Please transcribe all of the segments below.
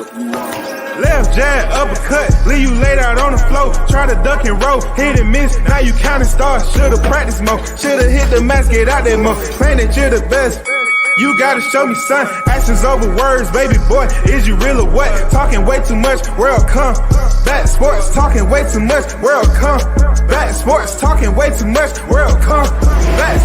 Left jab, uppercut, leave you laid out on the floor. Try to duck and roll, hit and miss, now you counting stars. Should've practiced more, should've hit the mask, get out there more. Claim that you're the best, you gotta show me son. Actions over words, baby boy, is you real or what? Talking way too much, world come back. Sports talking way too much, world come back. Sports talking way too much, world come back.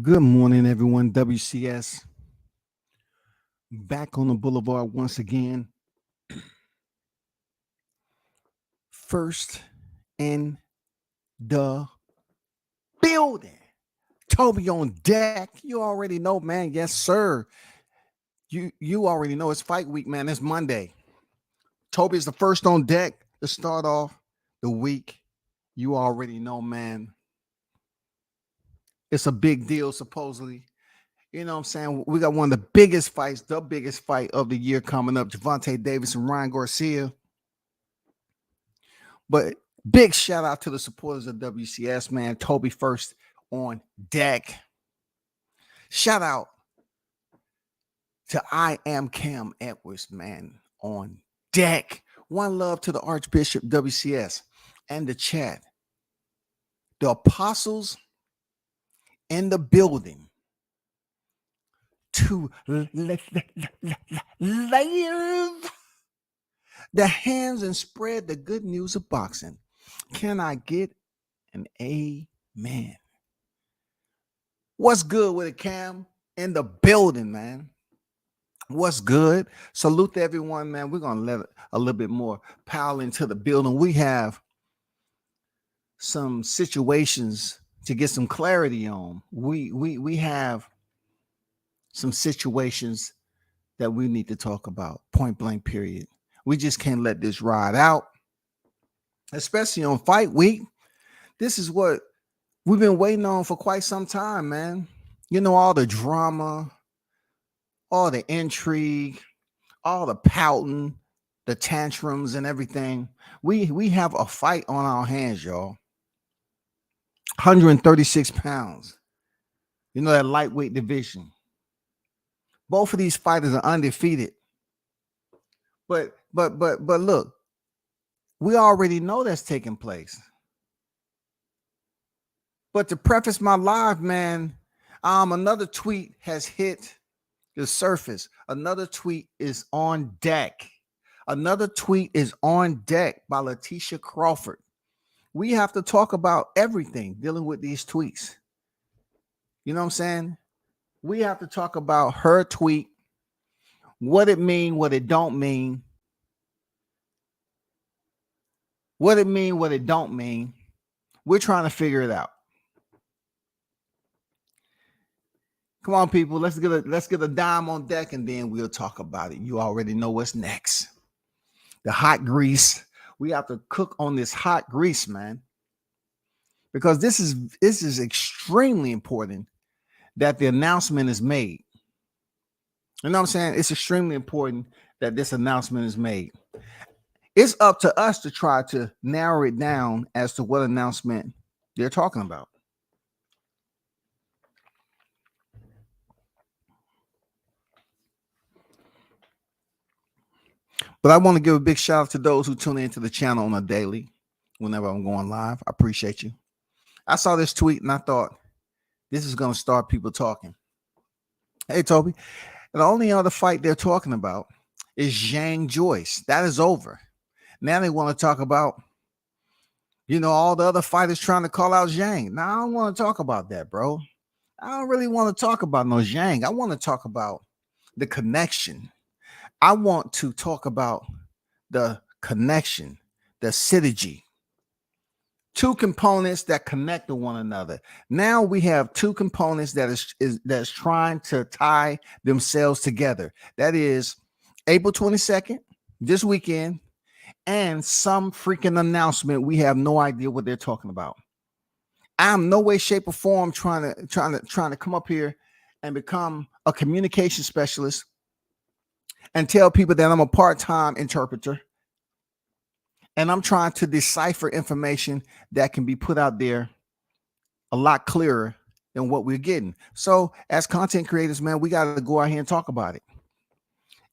Good morning, everyone. WCS back on the boulevard once again. First in the building. Toby on deck. You already know, man. Yes, sir. You already know it's fight week, man. It's Monday. Toby is the first on deck to start off the week. You already know, man. It's a big deal, supposedly. You know what I'm saying? We got one of the biggest fights, the biggest fight of the year coming up. Gervonta Davis and Ryan Garcia. But big shout out to the supporters of WCS, man. Toby first on deck. Shout out to I Am Cam Edwards, man, on deck. One love to the Archbishop WCS and the chat. The apostles in the building to live the hands and spread the good news of boxing. Can I get an amen? What's good with it, Cam? In the building, man. What's good? Salute to everyone, man. We're going to let a little bit more pile into the building. We have some situations to get some clarity on. We have some situations that we need to talk about, point blank period. We just can't let this ride out, especially on fight week. This is what we've been waiting on for quite some time, man. You know, all the drama, all the intrigue, all the pouting, the tantrums and everything. We have a fight on our hands, y'all. 136 pounds. You know, that lightweight division. Both of these fighters are undefeated. But look, we already know that's taking place. But to preface my live, man, another tweet has hit the surface. Another tweet is on deck. Another tweet is on deck by Latisha Crawford. We have to talk about everything dealing with these tweets. You know what I'm saying? We have to talk about her tweet, what it mean, what it don't mean. What it mean, what it don't mean. We're trying to figure it out. Come on, people. Let's get a dime on deck and then we'll talk about it. You already know what's next. The hot grease. We have to cook on this hot grease, man. Because this is extremely important that the announcement is made. You know what I'm saying? It's extremely important that this announcement is made. It's up to us to try to narrow it down as to what announcement they're talking about. But I want to give a big shout out to those who tune into the channel on a daily whenever I'm going live. I appreciate you. I saw this tweet and I thought this is going to start people talking. Hey, Toby, the only other fight they're talking about is Zhang Joyce. That is over. Now they want to talk about All the other fighters trying to call out Zhang. Now, I don't want to talk about that, bro. I don't really want to talk about no Zhang. I want to talk about the connection. I want to talk about the connection, the synergy. Two components that connect to one another. Now we have two components that's trying to tie themselves together. That is April 22nd, this weekend, and some freaking announcement. We have no idea what they're talking about. I'm no way, shape, or form trying to come up here and become a communication specialist and tell people that I'm a part-time interpreter. And I'm trying to decipher information that can be put out there a lot clearer than what we're getting. So as content creators, man, we got to go out here and talk about it.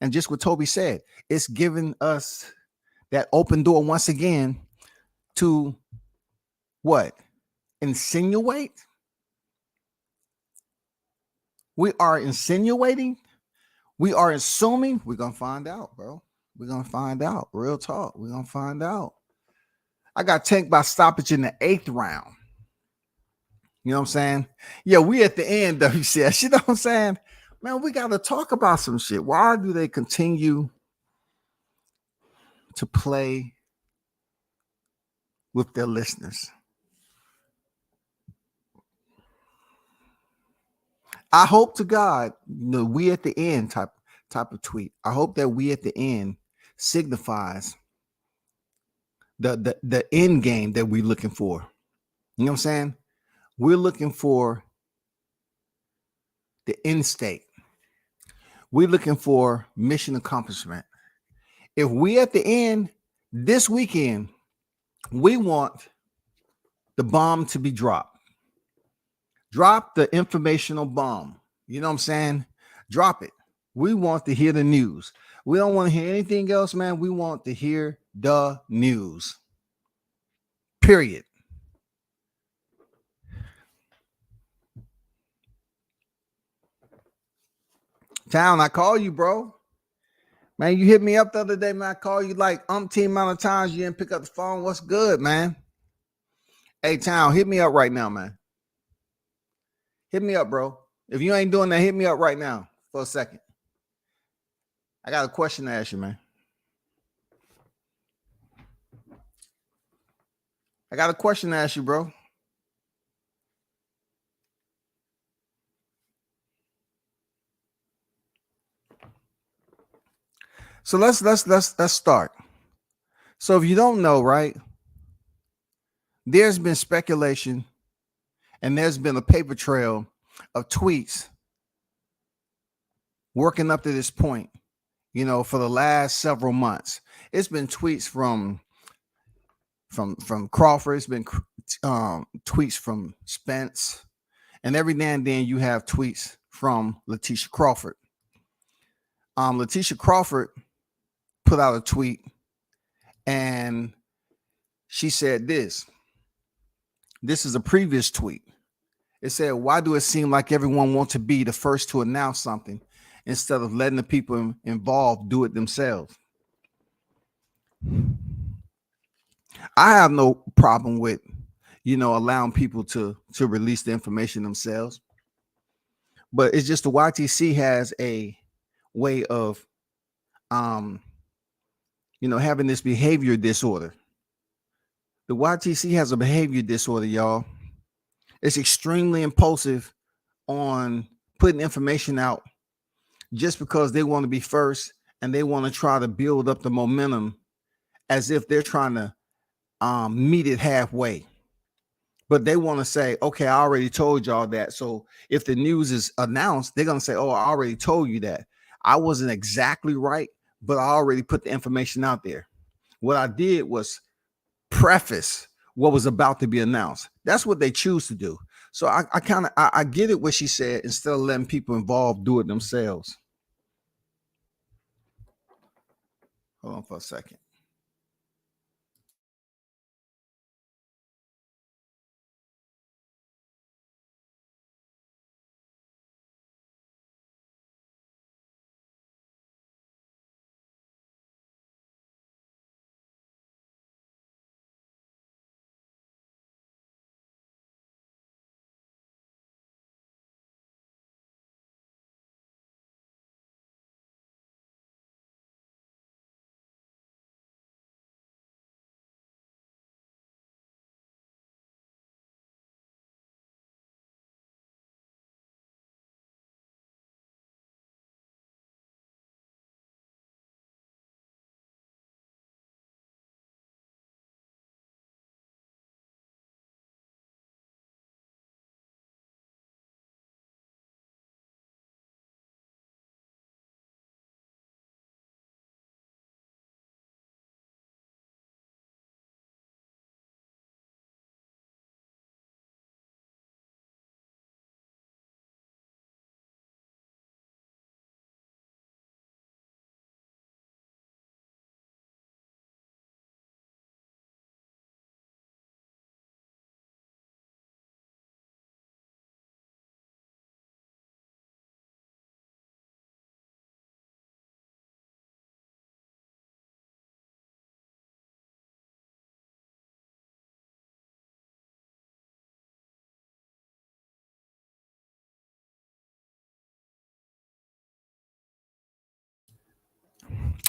And just what Toby said, it's giving us that open door once again to what? Insinuate? We are insinuating? We are assuming? We're going to find out, bro. We're going to find out. Real talk. We're going to find out. I got tanked by stoppage in the 8th round. You know what I'm saying? Yeah, we at the end, WCS. You know what I'm saying? Man, we got to talk about some shit. Why do they continue to play with their listeners? I hope to God, we at the end type of tweet. I hope that we at the end signifies the end game that we're looking for. You know what I'm saying? We're looking for the end state. We're looking for mission accomplishment. If we at the end this weekend, we want the bomb to be dropped. Drop the informational bomb. You know what I'm saying? Drop it. We want to hear the news. We don't want to hear anything else, man. We want to hear the news. Period. Town, I call you, bro. Man, you hit me up the other day, man. I call you like umpteen amount of times. You didn't pick up the phone. What's good, man? Hey, Town, hit me up right now, man. Hit me up, bro. If you ain't doing that, hit me up right now for a second. I got a question to ask you, man. I got a question to ask you, bro. So let's start. So if you don't know, right, there's been speculation and there's been a paper trail of tweets working up to this point, for the last several months. It's been tweets from Crawford. It's been tweets from Spence, and every now and then you have tweets from Latisha Crawford. Latisha Crawford put out a tweet and she said this is a previous tweet. It said, why do it seem like everyone wants to be the first to announce something instead of letting the people involved do it themselves? I have no problem with, allowing people to release the information themselves. But it's just the YTC has a way of, having this behavior disorder. The YTC has a behavior disorder, y'all. It's extremely impulsive on putting information out just because they want to be first and they want to try to build up the momentum as if they're trying to meet it halfway. But they want to say, okay, I already told y'all that. So if the news is announced, they're going to say, oh, I already told you that. I wasn't exactly right, but I already put the information out there. What I did was preface what was about to be announced. That's what they choose to do. So I get it what she said, instead of letting people involved do it themselves. Hold on for a second.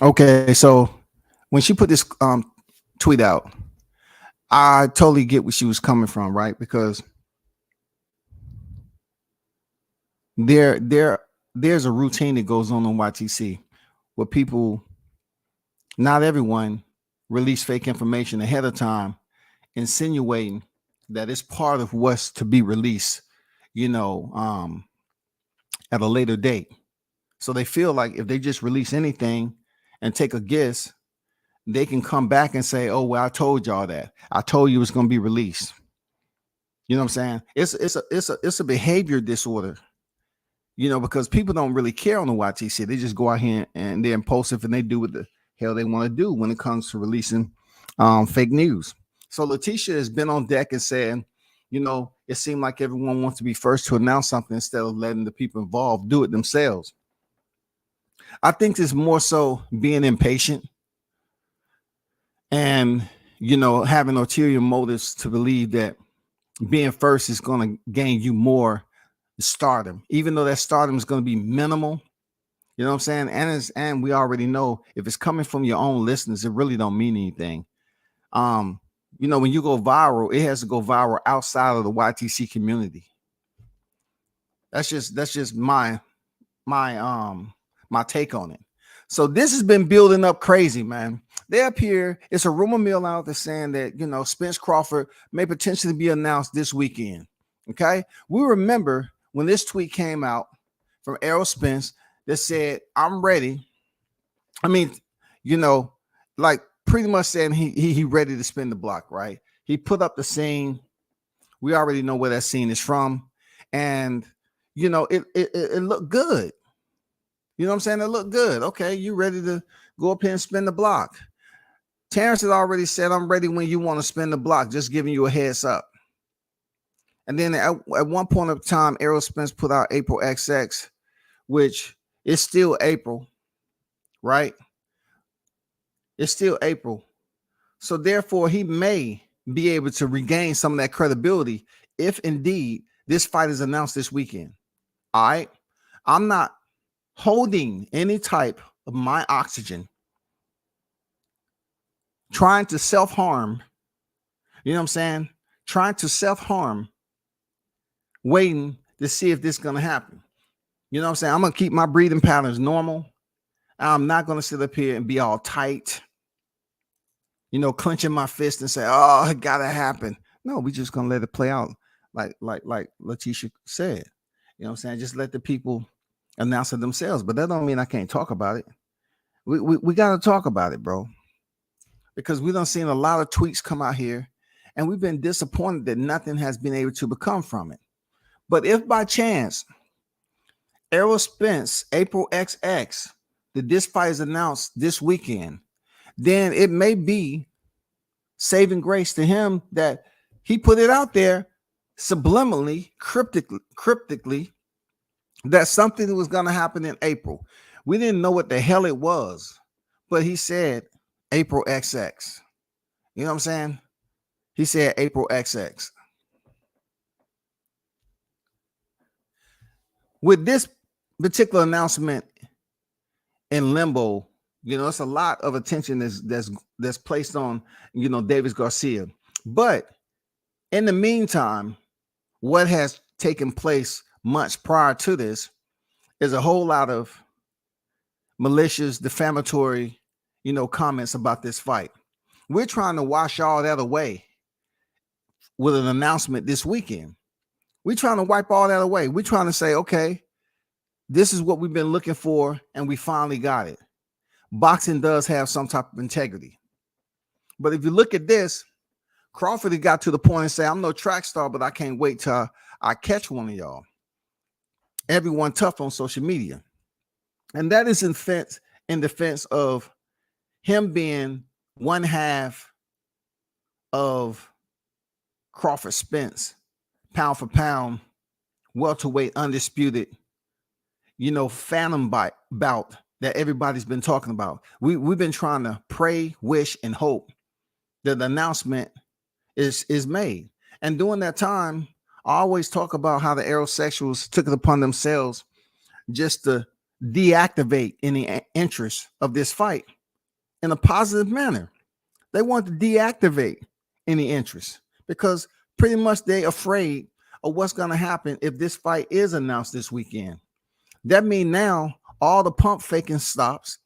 Okay, so when she put this tweet out, I totally get where she was coming from, right? Because there's a routine that goes on YTC where people, not everyone, release fake information ahead of time, insinuating that it's part of what's to be released, you know, at a later date. So they feel like if they just release anything and take a guess, they can come back and say, "Oh, well, I told y'all that. I told you it's going to be released." You know what I'm saying? It's a behavior disorder. You know, because people don't really care on the YTC. They just go out here and they're impulsive and they do what the hell they want to do when it comes to releasing fake news. So Latisha has been on deck and saying, you know, it seemed like everyone wants to be first to announce something instead of letting the people involved do it themselves. I think it's more so being impatient and, you know, having ulterior motives to believe that being first is going to gain you more stardom, even though that stardom is going to be minimal. You know what I'm saying? And we already know if it's coming from your own listeners, it really don't mean anything. You know, when you go viral, it has to go viral outside of the YTC community. That's just my my take on it. So this has been building up crazy, man. They appear, it's a rumor mill out there saying that, you know, Spence Crawford may potentially be announced this weekend. Okay. We remember when this tweet came out from Errol Spence that said, "I'm ready." I mean, you know, like pretty much saying he ready to spin the block, right? He put up the scene. We already know where that scene is from. And you know, it looked good. You know what I'm saying? It looked good. Okay, you ready to go up here and spin the block. Terrence had already said, "I'm ready when you want to spin the block," just giving you a heads up. And then at one point of time, Errol Spence put out April XX, which is still April, right? It's still April. So therefore, he may be able to regain some of that credibility if indeed this fight is announced this weekend. All right. I'm not holding any type of my oxygen, trying to self-harm. You know what I'm saying? Trying to self-harm, waiting to see if this is going to happen. You know what I'm saying? I'm going to keep my breathing patterns normal. I'm not going to sit up here and be all tight, you know, clenching my fist and say, "Oh, it gotta happen." No, we just gonna let it play out, like Latisha said. You know what I'm saying? Just let the people announce it themselves. But that don't mean I can't talk about it. We gotta talk about it, bro, because we done seen a lot of tweets come out here, and we've been disappointed that nothing has been able to become from it. But if by chance Errol Spence, April XX, this fight is announced this weekend, then it may be saving grace to him that he put it out there subliminally, cryptically, that something was going to happen in April. We didn't know what the hell it was, but he said April XX. You know what I'm saying? He said April XX. With this particular announcement in limbo, you know, it's a lot of attention that's placed on, you know, Davis Garcia. But in the meantime, what has taken place months prior to this is a whole lot of malicious, defamatory, you know, comments about this fight. We're trying to wash all that away with an announcement this weekend. We're trying to wipe all that away. We're trying to say, okay, this is what we've been looking for, and we finally got it. Boxing does have some type of integrity. But if you look at this, Crawford had got to the point and say, "I'm no track star, but I can't wait till I catch one of y'all." Everyone tough on social media. And that is in defense of him being one half of Crawford Spence, pound for pound, welterweight, undisputed, you know, phantom bout that everybody's been talking about. We've been trying to pray, wish, and hope that the announcement is made. And during that time, I always talk about how the aerosexuals took it upon themselves just to deactivate any interest of this fight in a positive manner. They want to deactivate any interest because pretty much they're afraid of what's going to happen if this fight is announced this weekend. That means now all the pump faking stops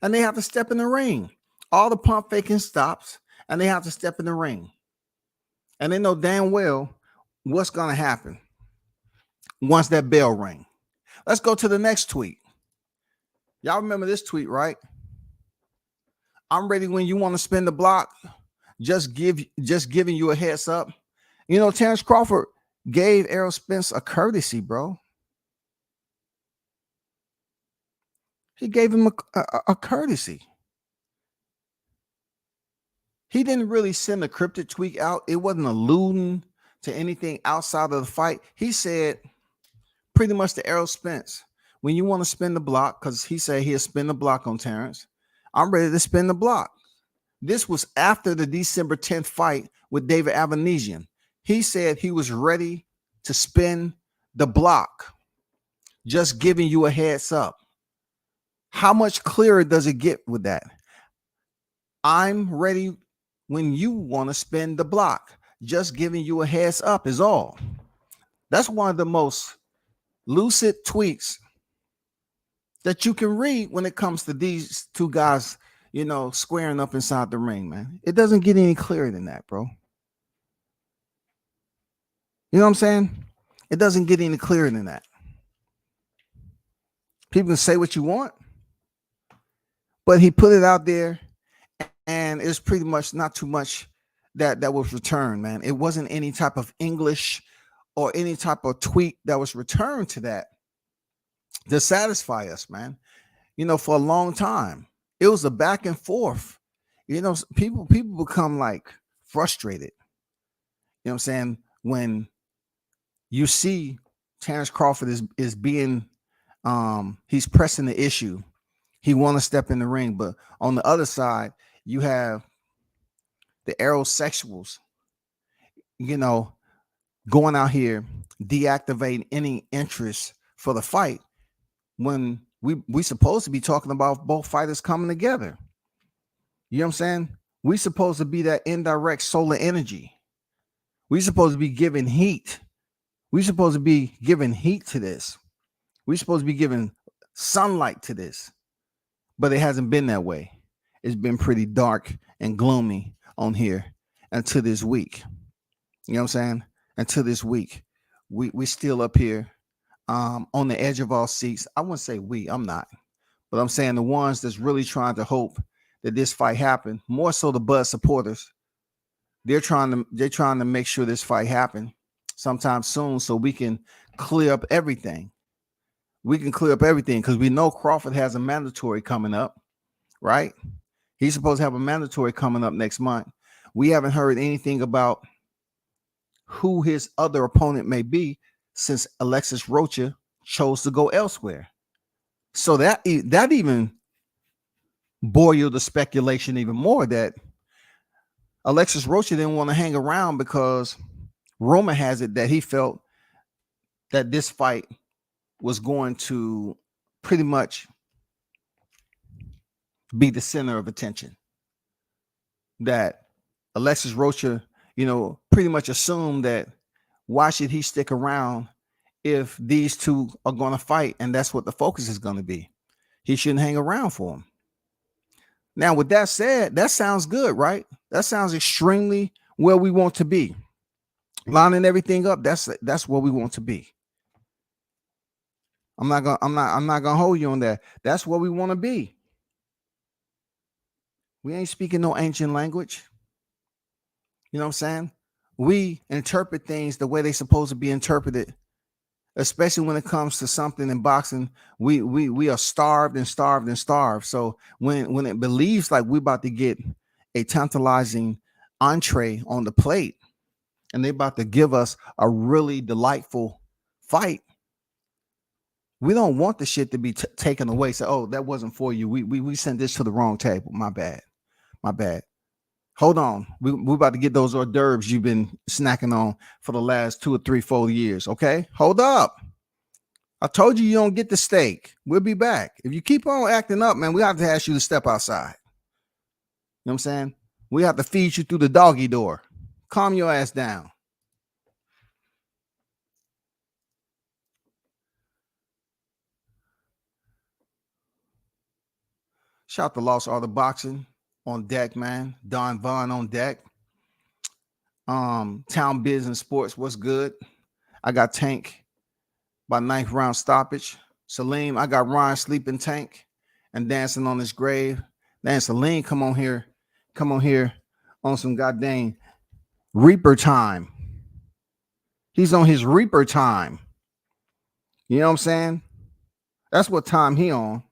and they have to step in the ring. All the pump faking stops and they have to step in the ring. And they know damn well what's going to happen once that bell rings. Let's go to the next tweet. Y'all remember this tweet, right? I'm ready when you want to spin the block. Just giving you a heads up. You know, Terrence Crawford gave Errol Spence a courtesy, bro. He gave him a courtesy. He didn't really send a cryptic tweet out. It wasn't alluding to anything outside of the fight. He said pretty much to Errol Spence, when you want to spin the block, because he said he'll spin the block on Terrence, I'm ready to spin the block. This was after the December 10th fight with David Avanesian. He said he was ready to spin the block. Just giving you a heads up. How much clearer does it get with that? I'm ready when you want to spin the block. Just giving you a heads up is all. That's one of the most lucid tweets that you can read when it comes to these two guys, you know, squaring up inside the ring, man. It doesn't get any clearer than that, bro. You know what I'm saying? It doesn't get any clearer than that. People can say what you want, but he put it out there, and it's pretty much not too much that was returned, man. It wasn't any type of English or any type of tweet that was returned to that to satisfy us, man. You know, for a long time, it was a back and forth. You know, people become like frustrated. You know what I'm saying? When you see Terrence Crawford is being he's pressing the issue. He want to step in the ring, but on the other side, you have the aerosexuals, you know, going out here deactivating any interest for the fight when we supposed to be talking about both fighters coming together. You know what I'm saying? We supposed to be that indirect solar energy. We supposed to be giving heat. We supposed to be giving heat to this. We supposed to be giving sunlight to this. But it hasn't been that way. It's been pretty dark and gloomy on here until this week. You know what I'm saying? Until this week. We still up here on the edge of our seats. I wouldn't say we, I'm not. But I'm saying the ones that's really trying to hope that this fight happen, more so the Bud supporters. They're trying to make sure this fight happen sometime soon so we can clear up everything. We can clear up everything because we know Crawford has a mandatory coming up, right? He's supposed to have a mandatory coming up next month. We haven't heard anything about who his other opponent may be since Alexis Rocha chose to go elsewhere. So that even boiled the speculation even more that Alexis Rocha didn't want to hang around because rumor has it that he felt that this fight was going to pretty much be the center of attention. That Alexis Rocha, you know, pretty much assumed that why should he stick around if these two are going to fight and that's what the focus is going to be. He shouldn't hang around for him. Now, with that said, that sounds good, right? That sounds extremely where we want to be. Lining everything up, that's where we want to be. I'm not gonna hold you on that. That's where we want to be. We ain't speaking no ancient language. You know what I'm saying? We interpret things the way they're supposed to be interpreted, especially when it comes to something in boxing. We are starved and starved and starved. So when it believes like we're about to get a tantalizing entree on the plate and they're about to give us a really delightful fight, we don't want the shit to be taken away. So, oh, that wasn't for you. We sent this to the wrong table. My bad. Hold on. We're about to get those hors d'oeuvres you've been snacking on for the last 2 or 3, 4 years. Okay, hold up. I told you don't get the steak. We'll be back. If you keep on acting up, man, we have to ask you to step outside. You know what I'm saying? We have to feed you through the doggy door. Calm your ass down. Shout to Lost Art of Boxing on deck, man. Don Vaughn on deck. Town Business Sports, what's good? I got Tank by 9th round stoppage. Salim, I got Ryan sleeping Tank and dancing on his grave. Then Salim, come on here on some goddamn Reaper time. He's on his Reaper time. You know what I'm saying? That's what time he on.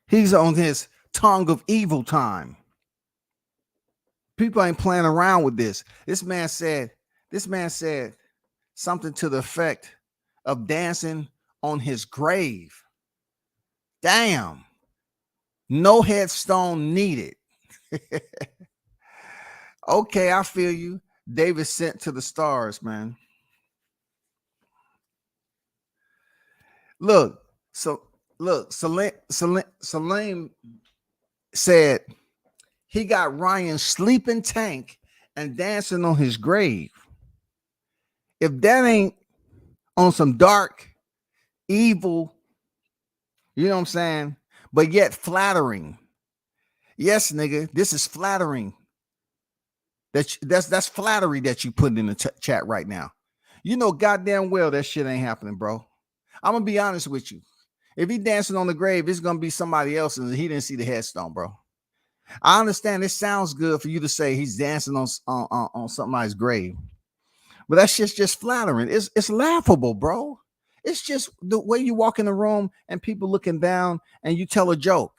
He's on his tongue of evil time. People ain't playing around with this. This man said something to the effect of dancing on his grave. Damn. No headstone needed. Okay, I feel you. David sent to the stars, man. Look, Salim said he got Ryan sleeping Tank and dancing on his grave. If that ain't on some dark, evil, you know what I'm saying, but yet flattering. Yes, nigga, this is flattering. That's flattery that you put in the chat right now. You know goddamn well that shit ain't happening, bro. I'm gonna be honest with you. If he dancing on the grave, it's gonna be somebody else, and he didn't see the headstone, bro. I understand it sounds good for you to say he's dancing on somebody's grave, but that shit's just flattering. It's laughable, bro. It's just the way you walk in the room and people looking down and you tell a joke.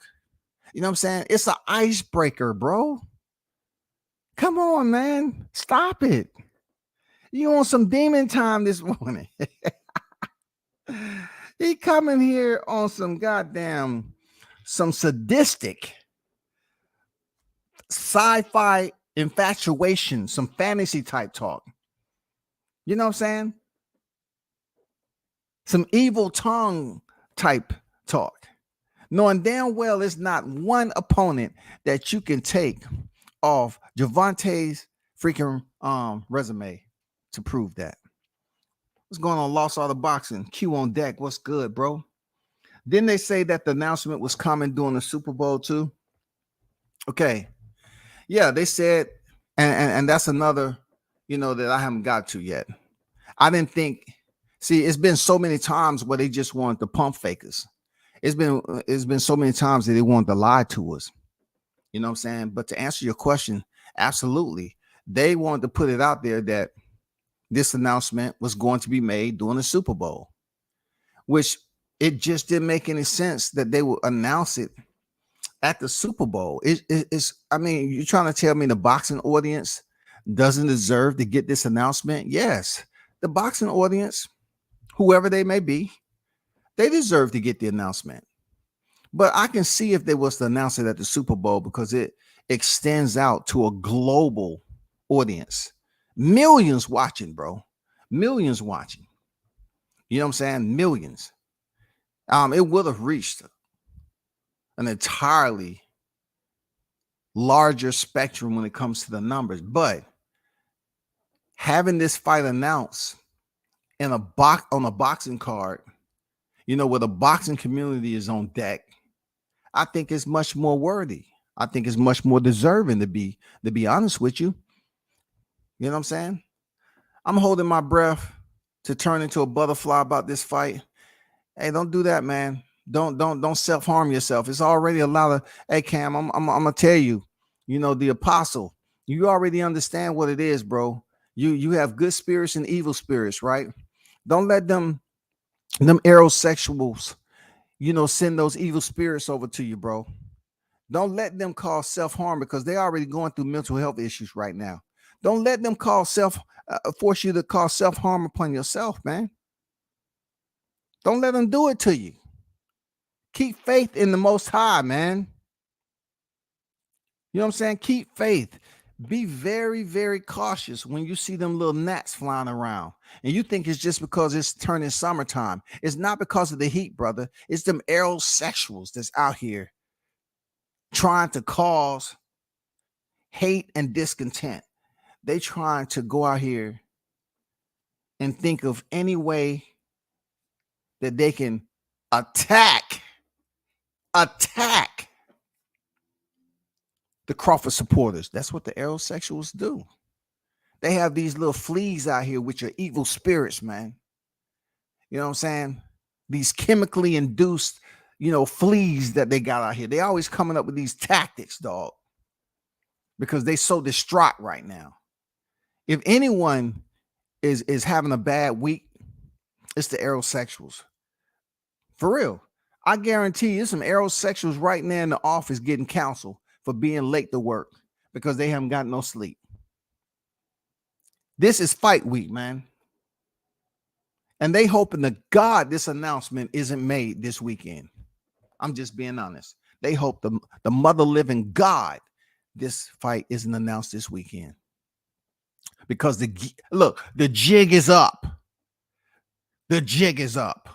You know what I'm saying? It's an icebreaker, bro. Come on, man. Stop it. You on some demon time this morning. He coming here on some sadistic sci-fi infatuation, some fantasy type talk. You know what I'm saying? Some evil tongue type talk. Knowing damn well it's not one opponent that you can take off Javante's freaking resume to prove that. What's going on? Lost All the Boxing. Q on deck. What's good, bro? Didn't they say that the announcement was coming during the Super Bowl too? Okay. Yeah, they said, and that's another, that I haven't got to yet. I didn't think, it's been so many times where they just wanted to pump fakers. It's been so many times that they wanted to lie to us. You know what I'm saying? But to answer your question, absolutely. They wanted to put it out there that this announcement was going to be made during the Super Bowl, which it just didn't make any sense that they would announce it at the Super Bowl. You're trying to tell me the boxing audience doesn't deserve to get this announcement? Yes, the boxing audience, whoever they may be, they deserve to get the announcement. But I can see if they was to announce it at the Super Bowl because it extends out to a global audience. Millions watching, bro. Millions watching. You know what I'm saying? Millions. It would have reached an entirely larger spectrum when it comes to the numbers. But having this fight announced on a boxing card, where the boxing community is on deck, I think it's much more worthy. I think it's much more deserving to be honest with you. You know what I'm saying? I'm holding my breath to turn into a butterfly about this fight. Hey, don't do that, man. Don't self-harm yourself. It's already a lot of, hey, Cam, I'm gonna tell you, the apostle, you already understand what it is, bro. You have good spirits and evil spirits, right? Don't let them aerosexuals, send those evil spirits over to you, bro. Don't let them cause self-harm because they're already going through mental health issues right now. Don't let them force you to cause self-harm upon yourself, man. Don't let them do it to you. Keep faith in the Most High, man. You know what I'm saying? Keep faith. Be very, very cautious when you see them little gnats flying around. And you think it's just because it's turning summertime. It's not because of the heat, brother. It's them aerosexuals that's out here trying to cause hate and discontent. They trying to go out here and think of any way that they can attack the Crawford supporters. That's what the aerosexuals do. They have these little fleas out here, which are evil spirits, man. You know what I'm saying? These chemically induced, fleas that they got out here. They always coming up with these tactics, dog, because they so distraught right now. If anyone is having a bad week, it's the aerosexuals. For real. I guarantee you, some aerosexuals right now in the office getting counsel for being late to work because they haven't got no sleep. This is fight week, man. And they hoping to God this announcement isn't made this weekend. I'm just being honest. They hope the mother living God this fight isn't announced this weekend. Because the jig is up. The jig is up.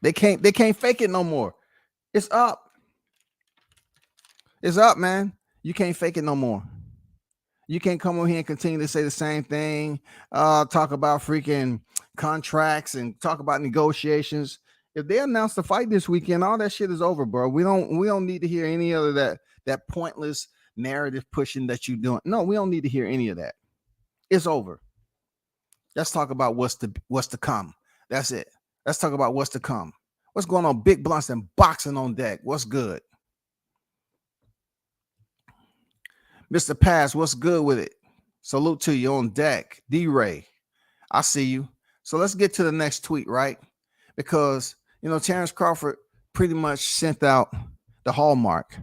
They can't fake it no more. It's up. It's up, man. You can't fake it no more. You can't come over here and continue to say the same thing, talk about freaking contracts and talk about negotiations. If they announce the fight this weekend, all that shit is over, bro. We don't need to hear any of that pointless narrative pushing that you're doing. No, we don't need to hear any of that. It's over. Let's talk about what's to come. That's it. Let's talk about what's to come. What's going on? Big blunts and boxing on deck. What's good? Mr. Pass, what's good with it? Salute to you on deck. D-Ray, I see you. So let's get to the next tweet, right? Because, Terrence Crawford pretty much sent out the hallmark.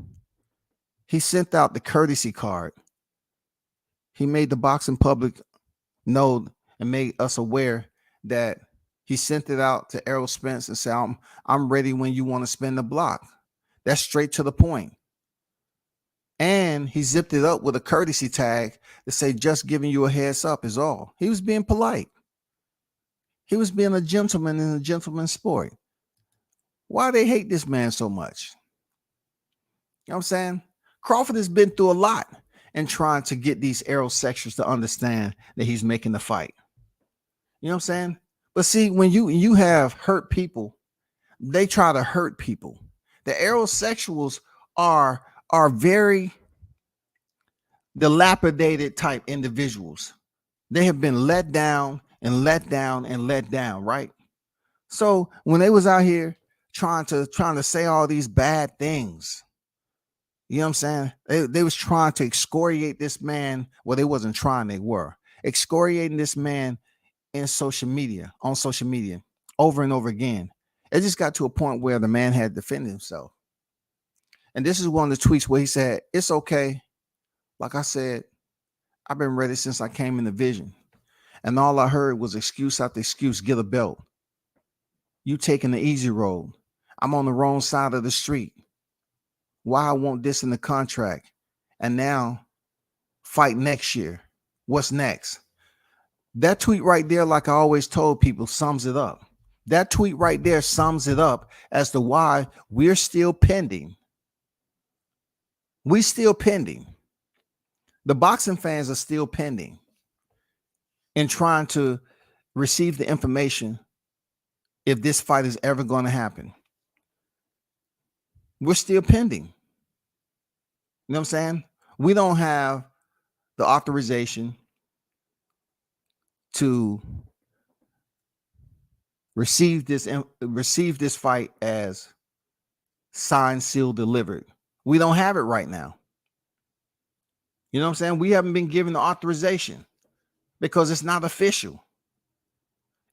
He sent out the courtesy card. He made the boxing public know and made us aware that he sent it out to Errol Spence and said, I'm ready when you want to spin the block. That's straight to the point. And he zipped it up with a courtesy tag to say, just giving you a heads up is all. He was being polite. He was being a gentleman in a gentleman's sport. Why they hate this man so much? You know what I'm saying? Crawford has been through a lot in trying to get these aerosexuals to understand that he's making the fight. You know what I'm saying? But see, when you have hurt people, they try to hurt people. The aerosexuals are very dilapidated type individuals. They have been let down and let down and let down, right? So when they was out here trying to say all these bad things, you know what I'm saying? They was trying to excoriate this man. Well, they wasn't trying, they were excoriating this man on social media over and over again. It just got to a point where the man had defended himself. And this is one of the tweets where he said, it's okay. Like I said, I've been ready since I came in the vision. And all I heard was excuse after excuse, get a belt. You taking the easy road. I'm on the wrong side of the street. Why I want this in the contract? And now fight next year. What's next? That tweet right there, like I always told people, sums it up. That tweet right there sums it up as to why we're still pending. We still pending. The boxing fans are still pending and trying to receive the information if this fight is ever going to happen. We're still pending. You know what I'm saying? We don't have the authorization to receive this fight as signed, sealed, delivered. We don't have it right now. You know what I'm saying? We haven't been given the authorization because it's not official.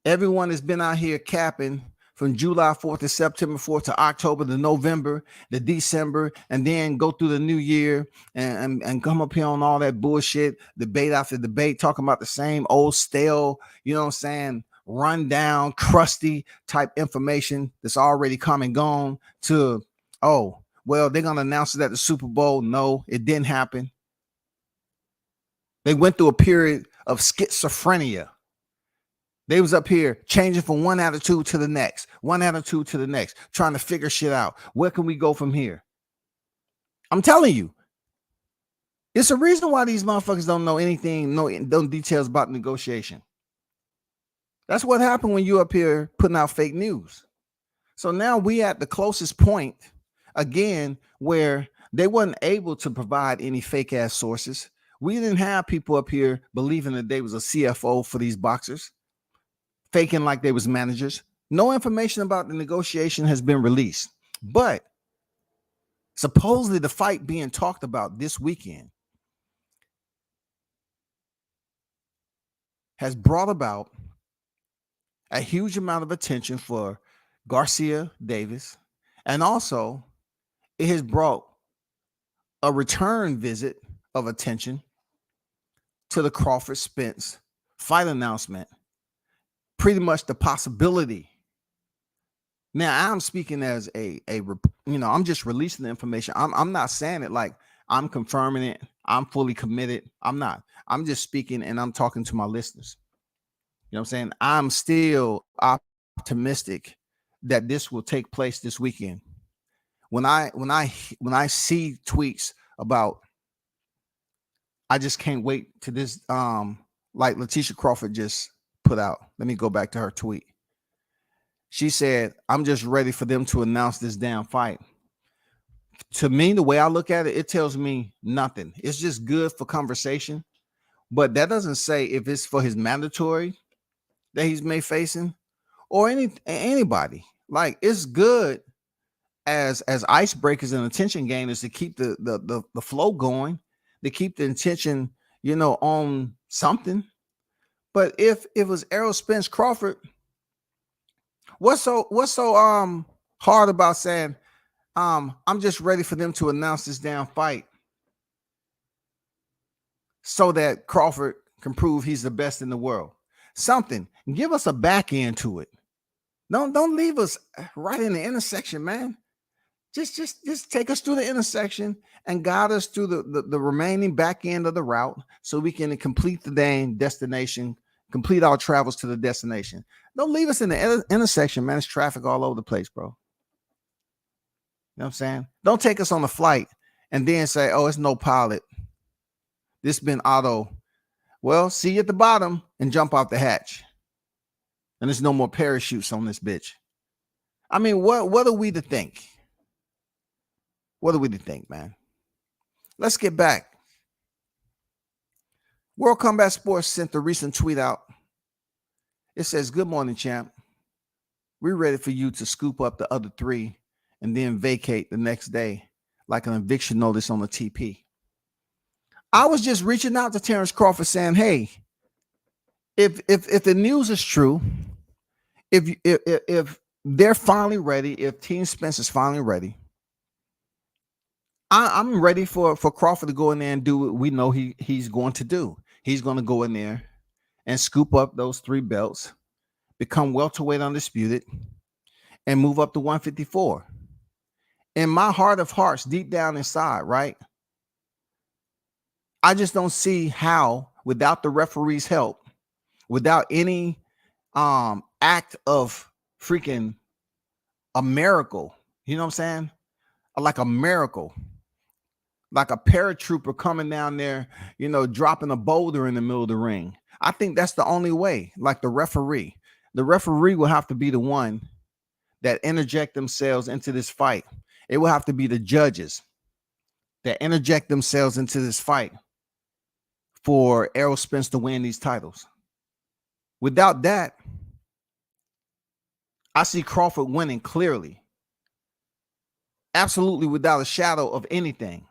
Everyone has been out here capping from July 4th to September 4th to October to November to December, and then go through the new year and come up here on all that bullshit, debate after debate, talking about the same old stale, you know what I'm saying, run down, crusty type information that's already come and gone to, oh, Well, they're going to announce it at the Super Bowl. No, it didn't happen. They went through a period of schizophrenia. They was up here changing from one attitude to the next, trying to figure shit out. Where can we go from here? I'm telling you, it's a reason why these motherfuckers don't know anything, no details about negotiation. That's what happened when you up here putting out fake news. So now we at the closest point again where they wasn't able to provide any fake ass sources. We didn't have people up here believing that they was a CFO for these boxers, faking like they was managers. No information about the negotiation has been released, but supposedly the fight being talked about this weekend has brought about a huge amount of attention for Garcia Davis, and also it has brought a return visit of attention to the Crawford Spence fight announcement. Pretty much the possibility. Now I'm speaking as I'm just releasing the information. I'm not saying it like I'm confirming it. I'm fully committed. I'm not. I'm just speaking and I'm talking to my listeners. You know what I'm saying? I'm still optimistic that this will take place this weekend. When I see tweets about, I just can't wait to this. Like Latisha Crawford just put out. Let me go back to her tweet. She said, "I'm just ready for them to announce this damn fight." To me, the way I look at it, it tells me nothing. It's just good for conversation, but that doesn't say if it's for his mandatory that he's may facing or anybody. Like, it's good as icebreakers and attention gainers to keep the flow going, to keep the attention, on something. But if it was Errol Spence Crawford, what's so hard about saying I'm just ready for them to announce this damn fight so that Crawford can prove he's the best in the world? Something. Give us a back end to it. Don't leave us right in the intersection, man. Just take us through the intersection and guide us through the remaining back end of the route so we can complete the dang destination, complete our travels to the destination. Don't leave us in the intersection, man. It's traffic all over the place, bro. You know what I'm saying? Don't take us on the flight and then say, oh, it's no pilot. This been auto. Well, see you at the bottom and jump out the hatch. And there's no more parachutes on this bitch. I mean, what are we to think? What are we to think, man? Let's get back. World Combat Sports sent a recent tweet out. It says, "Good morning, champ. We're ready for you to scoop up the other three and then vacate the next day like an eviction notice on the TP." I was just reaching out to Terrence Crawford saying, hey, if the news is true, if they're finally ready, if Team Spence is finally ready, I'm ready for Crawford to go in there and do what we know he's going to do. He's going to go in there and scoop up those 3 belts, become welterweight undisputed, and move up to 154. In my heart of hearts, deep down inside, right? I just don't see how, without the referee's help, without any act of freaking a miracle, you know what I'm saying? Like a miracle, like a paratrooper coming down there, dropping a boulder in the middle of the ring. I think that's the only way. Like the referee will have to be the one that interject themselves into this fight. It will have to be the judges that interject themselves into this fight for Errol Spence to win these titles. Without that, I see Crawford winning clearly. Absolutely, without a shadow of anything.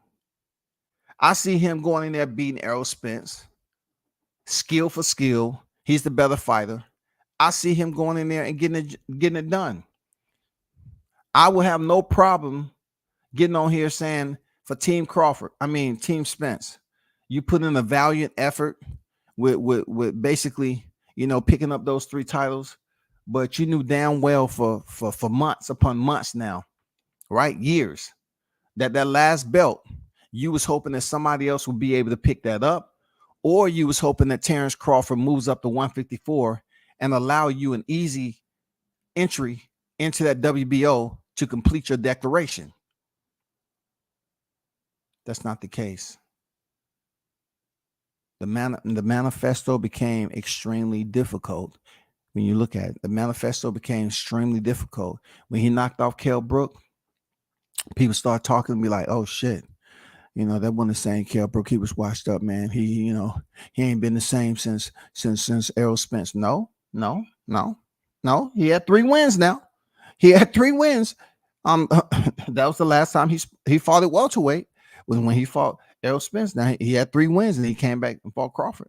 I see him going in there beating Errol Spence, skill for skill. He's the better fighter. I see him going in there and getting it done. I will have no problem getting on here saying for Team Spence, you put in a valiant effort with basically, picking up those 3 titles, but you knew damn well for months upon months now, right? Years, that last belt, you was hoping that somebody else would be able to pick that up, or you was hoping that Terrence Crawford moves up to 154 and allow you an easy entry into that WBO to complete your declaration. That's not the case. The manifesto became extremely difficult. When you look at it, the manifesto became extremely difficult. When he knocked off Kell Brook, people start talking to me like, oh shit, that wasn't the same Kell Brook. He was washed up, man. He ain't been the same since Errol Spence. No. He had 3 wins now. He had 3 wins. That was the last time he fought at welterweight, was when he fought Errol Spence. Now he had 3 wins and he came back and fought Crawford.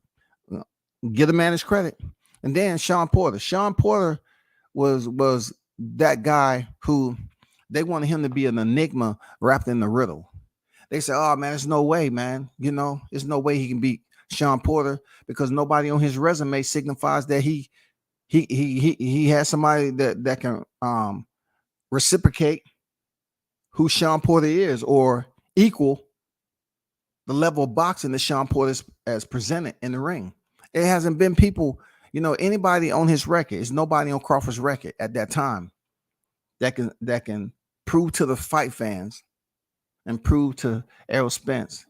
Give the man his credit. And then Sean Porter. Sean Porter was that guy who they wanted him to be an enigma wrapped in the riddle. They said, oh man, there's no way, man. There's no way he can beat Sean Porter because nobody on his resume signifies that he has somebody that can reciprocate who Sean Porter is or equal the level of boxing that Sean Porter has presented in the ring. It hasn't been people, anybody on his record. It's nobody on Crawford's record at that time that can prove to the fight fans and prove to Errol Spence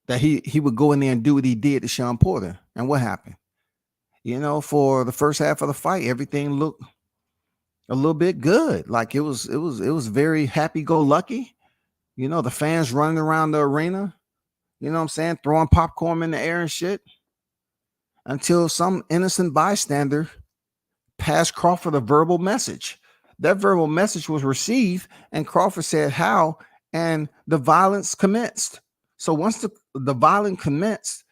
that he would go in there and do what he did to Sean Porter. And what happened? For the first half of the fight, everything looked a little bit good. Like it was very happy-go-lucky. The fans running around the arena, what I'm saying, throwing popcorn in the air and shit, until some innocent bystander passed Crawford a verbal message. That verbal message was received, and Crawford said how, and the violence commenced. So once the violence commenced,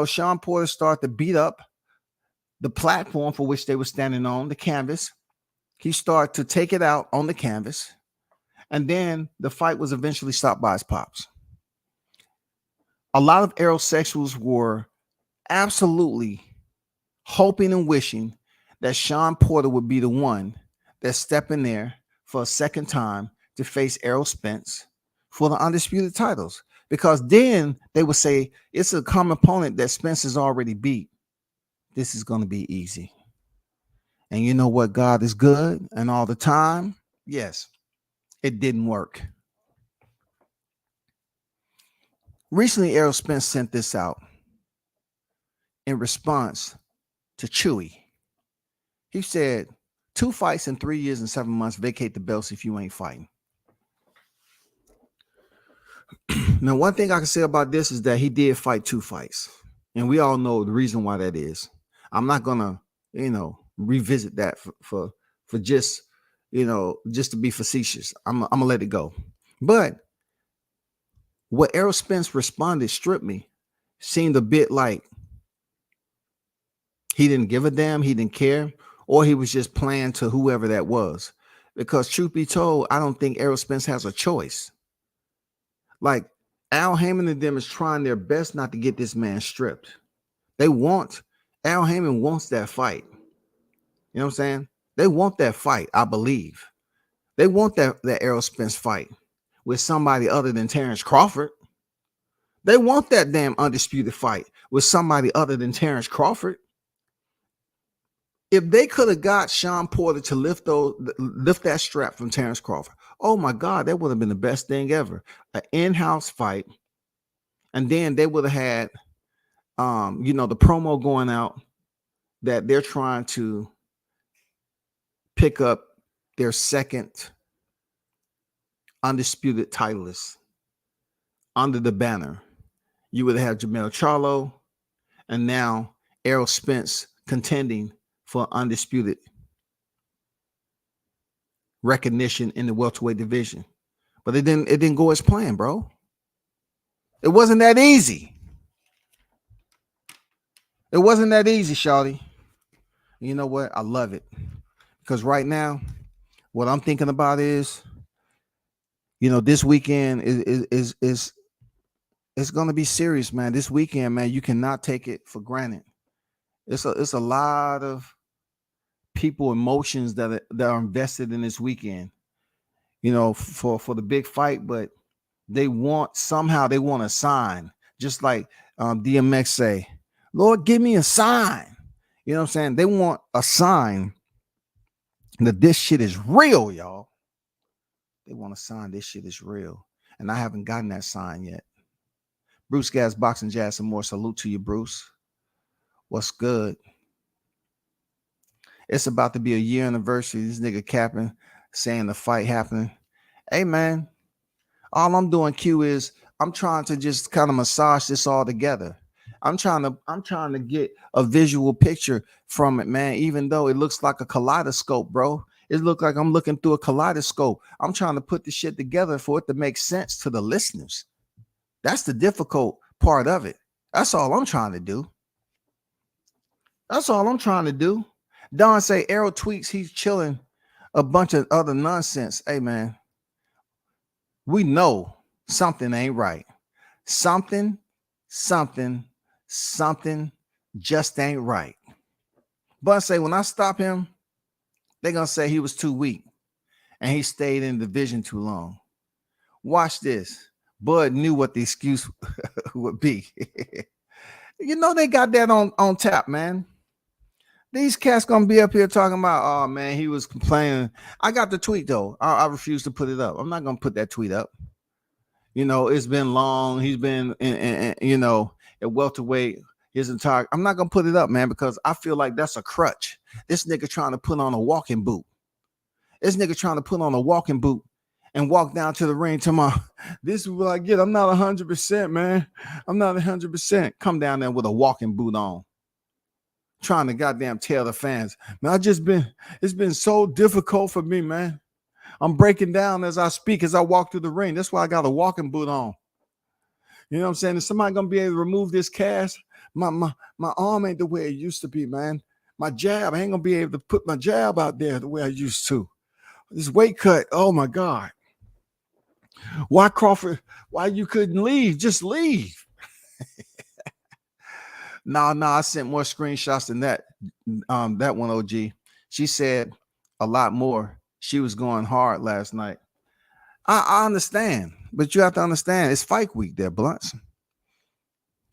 Sean Porter started to beat up the platform for which they were standing on, the canvas. He started to take it out on the canvas, and then the fight was eventually stopped by his pops. A lot of aerosexuals were absolutely hoping and wishing that Sean Porter would be the one that step in there for a second time to face Errol Spence for the undisputed titles, because then they would say it's a common opponent that Spence has already beat. This is going to be easy. And you know what? God is good, and all the time, yes, it didn't work. Recently, Errol Spence sent this out in response to Chewy. He said, 2 fights in 3 years and 7 months, vacate the belts if you ain't fighting. Now, one thing I can say about this is that he did fight 2 fights. And we all know the reason why that is. I'm not going to, revisit that for just, just to be facetious. I'm going to let it go. But what Errol Spence responded, strip me, seemed a bit like he didn't give a damn, he didn't care, or he was just playing to whoever that was. Because truth be told, I don't think Errol Spence has a choice. Like, Al Heyman and them is trying their best not to get this man stripped. Al Heyman wants that fight. You know what I'm saying? They want that fight, I believe. They want that Errol Spence fight with somebody other than Terrence Crawford. They want that damn undisputed fight with somebody other than Terrence Crawford. If they could have got Sean Porter to lift that strap from Terrence Crawford, oh my God, that would have been the best thing ever. An in-house fight. And then they would have had, the promo going out that they're trying to pick up their second undisputed titleist under the banner. You would have Jermell Charlo and now Errol Spence contending for undisputed recognition in the welterweight division. But it didn't go as planned, bro. It wasn't that easy. It wasn't that easy, shawty. You know what? I love it. Because right now, what I'm thinking about is, this weekend is it's going to be serious, man. This weekend, man, you cannot take it for granted. It's a lot of people, emotions that are invested in this weekend. for the big fight, but they want a sign, just like DMX say, Lord, give me a sign. You know what I'm saying? They want a sign that this shit is real, y'all. They want a sign this shit is real. And I haven't gotten that sign yet. Bruce Gas, Boxing Jazz, some more. Salute to you, Bruce. What's good? It's about to be a year anniversary. This nigga capping, saying the fight happening. Hey, man, all I'm doing, Q, is I'm trying to just kind of massage this all together. I'm trying to get a visual picture from it, man, even though it looks like a kaleidoscope, bro. It looks like I'm looking through a kaleidoscope. I'm trying to put the shit together for it to make sense to the listeners. That's the difficult part of it. That's all I'm trying to do. That's all I'm trying to do. Don say Arrow tweaks, he's chilling, a bunch of other nonsense. Hey, man, we know something ain't right. Something just ain't right. But say when I stop him, they're gonna say he was too weak and he stayed in the division too long. Watch this. Bud knew what the excuse would be. They got that on tap, man. These cats gonna be up here talking about, oh man, he was complaining. I got the tweet though. I refuse to put it up. I'm not gonna put that tweet up. It's been long. He's been at welterweight his entire. I'm not gonna put it up, man, because I feel like that's a crutch. This nigga trying to put on a walking boot. And walk down to the ring tomorrow. This is what I get. I'm not 100%, man. I'm not 100%. Come down there with a walking boot on. Trying to goddamn tell the fans, man, it's been so difficult for me, man. I'm breaking down as I speak, as I walk through the ring. That's why I got a walking boot on. You know what I'm saying? Is somebody gonna be able to remove this cast? My arm ain't the way it used to be, man. My jab, I ain't gonna be able to put my jab out there the way I used to. This weight cut, oh my God. Why, Crawford? Why you couldn't leave? Just leave. No, I sent more screenshots than that. That one, OG. She said a lot more. She was going hard last night. I understand, but you have to understand it's fight week there, Blunts.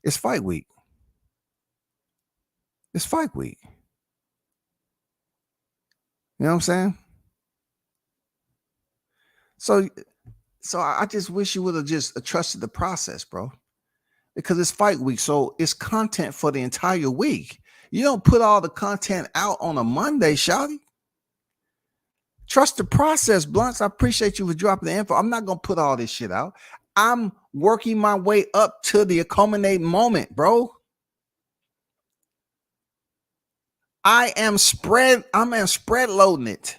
It's fight week. It's fight week. You know what I'm saying? So I just wish you would have just trusted the process, bro. Because it's fight week, so it's content for the entire week. You don't put all the content out on a Monday, shawty. Trust the process, Blunts. I appreciate you for dropping the info. I'm not going to put all this shit out. I'm working my way up to the culminating moment, bro. I'm spread loading it.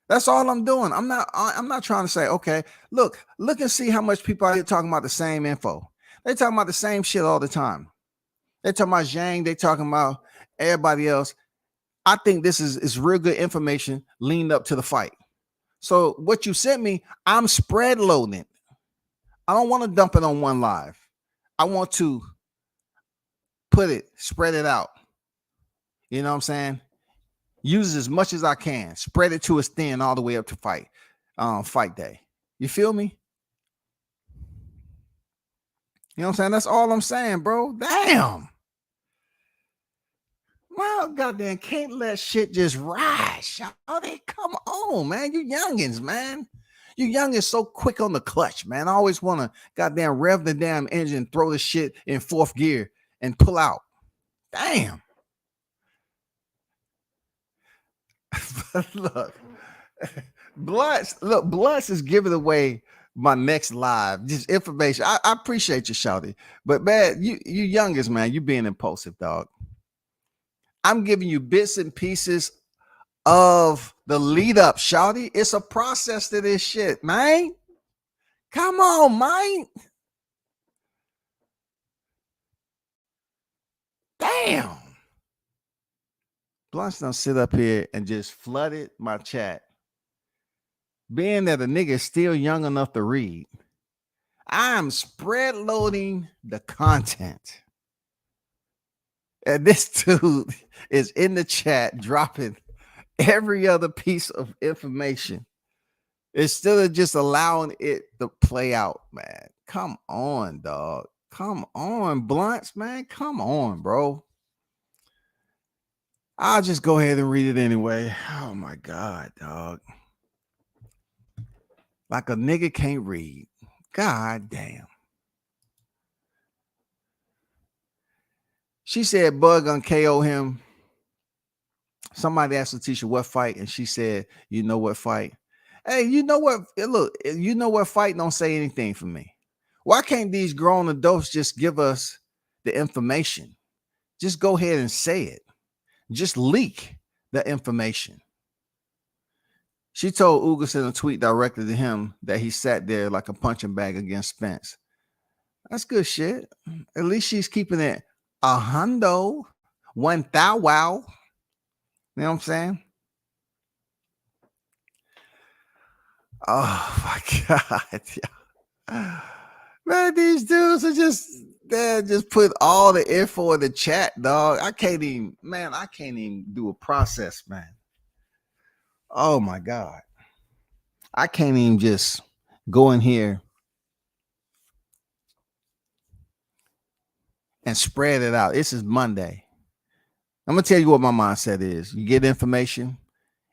That's all I'm doing. I'm not trying to say, okay, look and see how much people out here talking about the same info. They talking about the same shit all the time. They talking about Zhang. They talking about everybody else. I think this is real good information leaned up to the fight. So what you sent me, I'm spread loading it. I don't want to dump it on one live. I want to spread it out. You know what I'm saying? Use it as much as I can. Spread it to its thin all the way up to fight day. You feel me? You know what I'm saying? That's all I'm saying, bro. Damn. Well, goddamn, can't let shit just rise. Shawty, come on, man. You youngins, man. You youngins so quick on the clutch, man. I always want to goddamn rev the damn engine, throw the shit in fourth gear and pull out. Damn. Look, Blunts is giving away my next live. Just information. I appreciate you, Shawty. But man, you youngest, man, you being impulsive, dog. I'm giving you bits and pieces of the lead up, Shawty. It's a process to this shit, man. Come on, man. Damn. Blunts don't sit up here and just flooded my chat. Being that a nigga is still young enough to read, I'm spread loading the content. And this dude is in the chat dropping every other piece of information. Instead of just allowing it to play out, man. Come on, dog. Come on, Blunts, man. Come on, bro. I'll just go ahead and read it anyway. Oh my God, dog. Like a nigga can't read. God damn. She said Bud gonna KO him. Somebody asked Latisha what fight, and she said, you know what fight? Hey, you know what? Look, you know what fight don't say anything for me. Why can't these grown adults just give us the information? Just go ahead and say it. Just leak the information. She told Ugas in a tweet directed to him that he sat there like a punching bag against Spence. That's good shit. At least she's keeping it a hundo, 1,000 wow. You know what I'm saying? Oh my God. Man, these dudes are just put all the info in the chat, dog. I can't even do a process, man. Oh my God. I can't even just go in here and spread it out. This is Monday. I'm gonna tell you what my mindset is. You get information.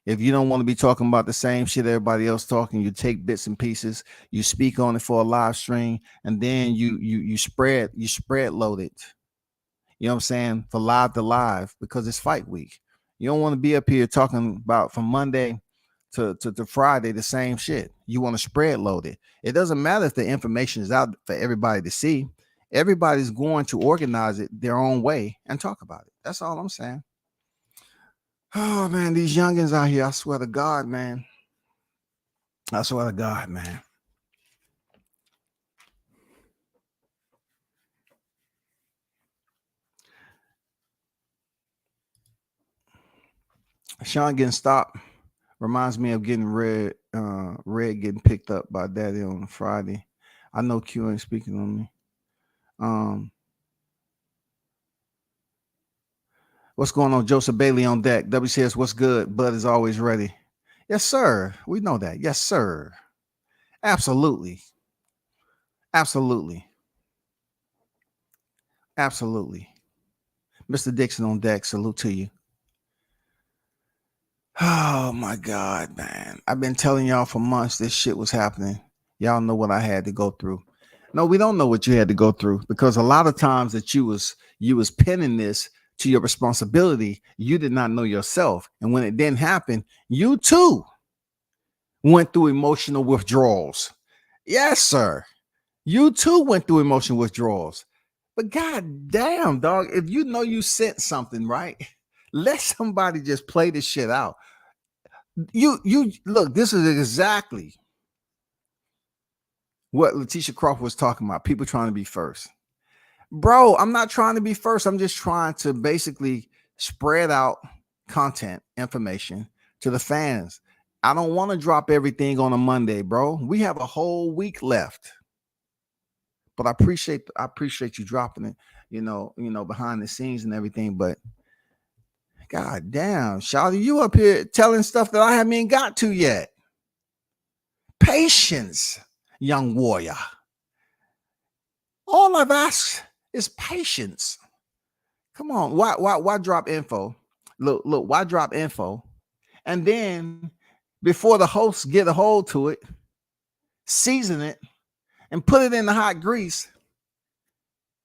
If you don't want to be talking about the same shit everybody else talking, you take bits and pieces, you speak on it for a live stream, and then you spread load it. You know what I'm saying? For live to live, because it's fight week. You don't want to be up here talking about from Monday to Friday the same shit. You want to spread load it. It doesn't matter if the information is out for everybody to see. Everybody's going to organize it their own way and talk about it. That's all I'm saying. Oh man, these youngins out here, I swear to God, man. I swear to God, man. Sean getting stopped reminds me of getting red getting picked up by daddy on Friday. I know Q ain't speaking on me. What's going on? Joseph Bailey on deck. W says, what's good? Bud is always ready. Yes, sir. We know that. Yes, sir. Absolutely. Absolutely. Absolutely. Mr. Dixon on deck. Salute to you. Oh my God, man. I've been telling y'all for months this shit was happening. Y'all know what I had to go through. No, we don't know what you had to go through, because a lot of times that you was pinning this to your responsibility, you did not know yourself. And when it didn't happen, you too went through emotional withdrawals. Yes, sir. You too went through emotional withdrawals. But god damn, dog, if you know you sent something, right? Let somebody just play this shit out. You look, this is exactly what Latisha Crawford was talking about. People trying to be first. Bro, I'm not trying to be first. I'm just trying to basically spread out content, information to the fans. I don't want to drop everything on a Monday, bro. We have a whole week left. But I appreciate you dropping it, you know, behind the scenes and everything. But god damn, Shawty, you up here telling stuff that I haven't even got to yet. Patience, young warrior. All I've asked is patience. Come on, why drop info? Look, why drop info? And then before the hosts get a hold to it, season it and put it in the hot grease.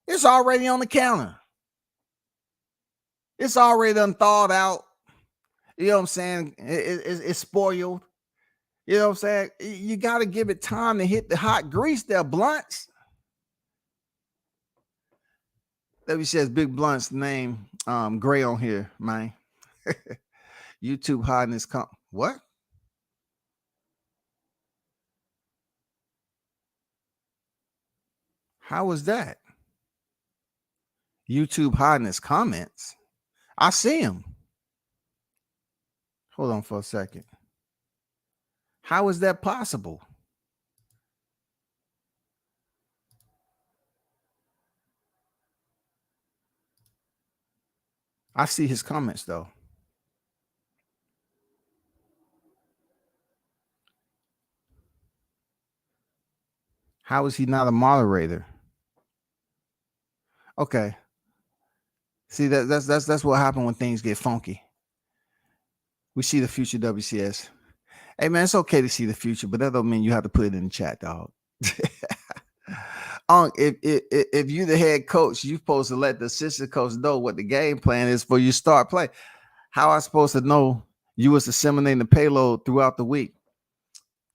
It's already on the counter. It's already done thawed out. You know what I'm saying? It's spoiled. You know what I'm saying? You got to give it time to hit the hot grease there, Blunts. That says Big Blunt's name gray on here, man. YouTube hiding his what? How was that? YouTube hiding his comments. I see him. Hold on for a second. How is that possible? I see his comments though. How is he not a moderator? Okay. See, that's what happened when things get funky. We see the future, WCS. Hey man, it's okay to see the future, but that don't mean you have to put it in the chat, dog. If you the head coach, you're supposed to let the assistant coach know what the game plan is for you start play. How I supposed to know you was disseminating the payload throughout the week?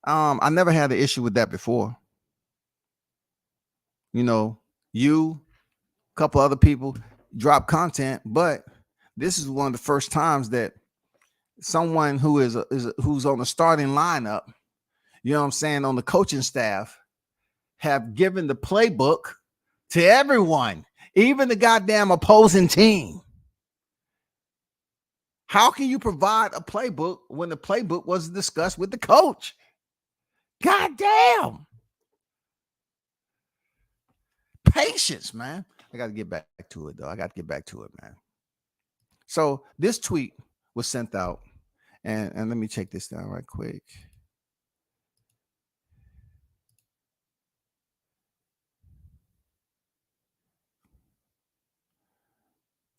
I never had an issue with that before. You know, you, a couple other people drop content, but this is one of the first times that someone who who's on the starting lineup, you know what I'm saying, on the coaching staff, have given the playbook to everyone, even the goddamn opposing team. How can you provide a playbook when the playbook was discussed with the coach? God damn. Patience, man. I got to get back to it, though. I got to get back to it, man. So this tweet was sent out, and let me check this down right quick.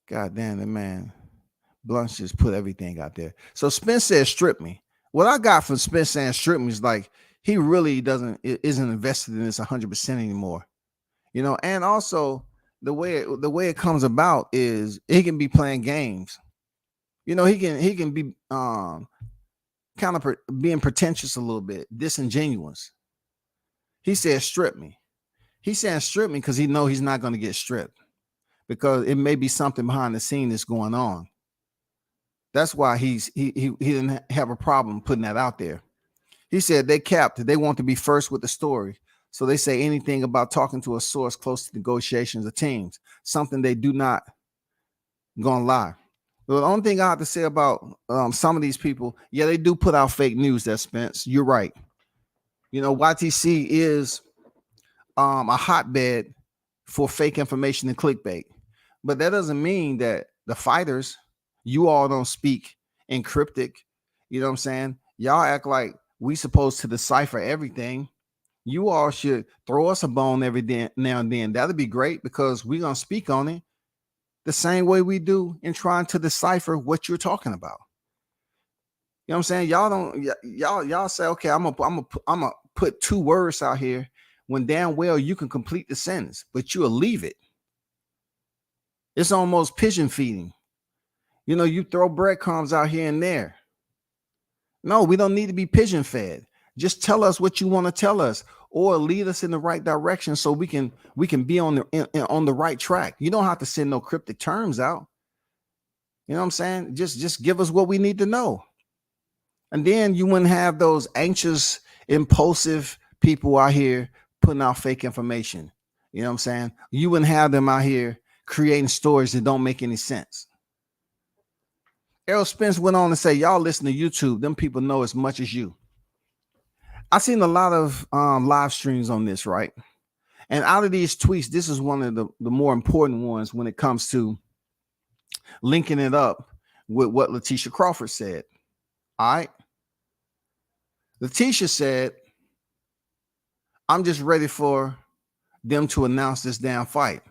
God damn it, man. Blunt just put everything out there. So Spence said, strip me. What I got from Spence saying strip me is like, he really isn't invested in this 100% anymore. You know, and also the way it comes about is he can be playing games. You know, he can be kind of being pretentious a little bit, disingenuous. He said strip me. He's saying strip me because he knows he's not going to get stripped, because it may be something behind the scene that's going on. That's why he didn't have a problem putting that out there. He said they capped. They want to be first with the story. So they say anything about talking to a source close to negotiations of teams, something they do not gonna lie. Well, the only thing I have to say about some of these people, yeah, they do put out fake news. That Spence, you're right. You know, YTC is a hotbed for fake information and clickbait, but that doesn't mean that the fighters, you all don't speak in cryptic. You know what I'm saying? Y'all act like we supposed to decipher everything. You all should throw us a bone every now and then. That'd be great, because we're gonna speak on it the same way we do in trying to decipher what you're talking about. You know what I'm saying? Y'all say, okay, I'm gonna put 2 words out here when damn well you can complete the sentence, but you'll leave it. It's almost pigeon feeding. You know, you throw breadcrumbs out here and there. No, we don't need to be pigeon fed. Just tell us what you want to tell us, or lead us in the right direction so we can be on the right track. You don't have to send no cryptic terms out. You know what I'm saying? Just give us what we need to know. And then you wouldn't have those anxious, impulsive people out here putting out fake information. You know what I'm saying? You wouldn't have them out here creating stories that don't make any sense. Errol Spence went on to say, y'all listen to YouTube. Them people know as much as you. I've seen a lot of live streams on this, right? And out of these tweets, this is one of the more important ones when it comes to linking it up with what Latisha Crawford said. All right. Latisha said, I'm just ready for them to announce this damn fight.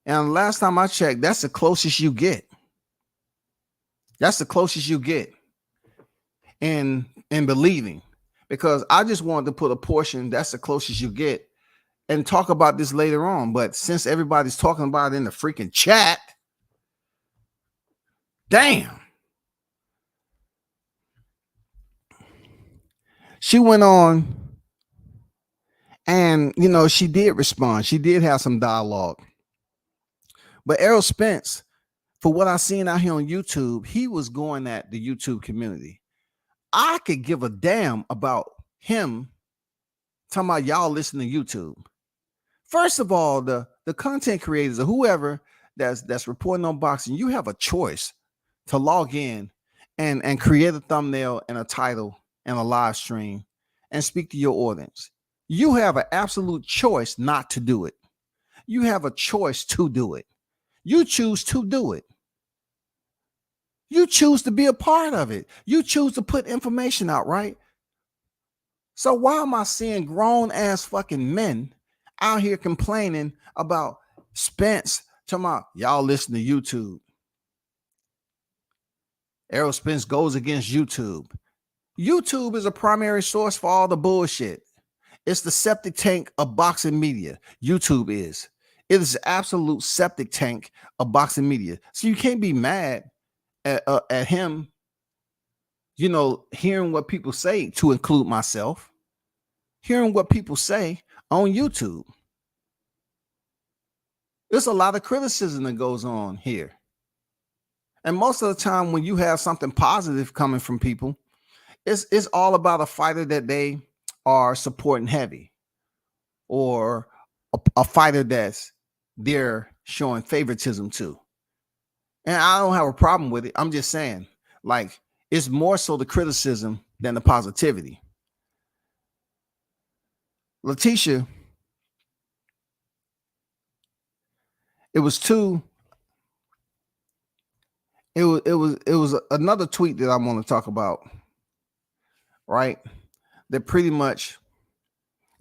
And last time I checked, that's the closest you get. That's the closest you get in believing, because I just wanted to put a portion, that's the closest you get, and talk about this later on. But since everybody's talking about it in the freaking chat, damn. She went on and, you know, she did respond. She did have some dialogue. But Errol Spence, for what I've seen out here on YouTube, he was going at the YouTube community. I could give a damn about him talking about y'all listen to YouTube. First of all, the content creators or whoever that's reporting on boxing, you have a choice to log in and create a thumbnail and a title and a live stream and speak to your audience. You have an absolute choice not to do it. You have a choice to do it. You choose to do it. You choose to be a part of it. You choose to put information out, right? So why am I seeing grown ass fucking men out here complaining about Spence? Talking about y'all listen to YouTube. Errol Spence goes against YouTube. YouTube is a primary source for all the bullshit. It's the septic tank of boxing media. YouTube is. It is the absolute septic tank of boxing media. So you can't be mad at him, you know, hearing what people say, to include myself, hearing what people say on YouTube. There's a lot of criticism that goes on here. And most of the time when you have something positive coming from people, it's all about a fighter that they are supporting heavy, or a fighter that's they're showing favoritism to. And I don't have a problem with it. I'm just saying, like, it's more so the criticism than the positivity. Latisha, it was another tweet that I want to talk about, right? That pretty much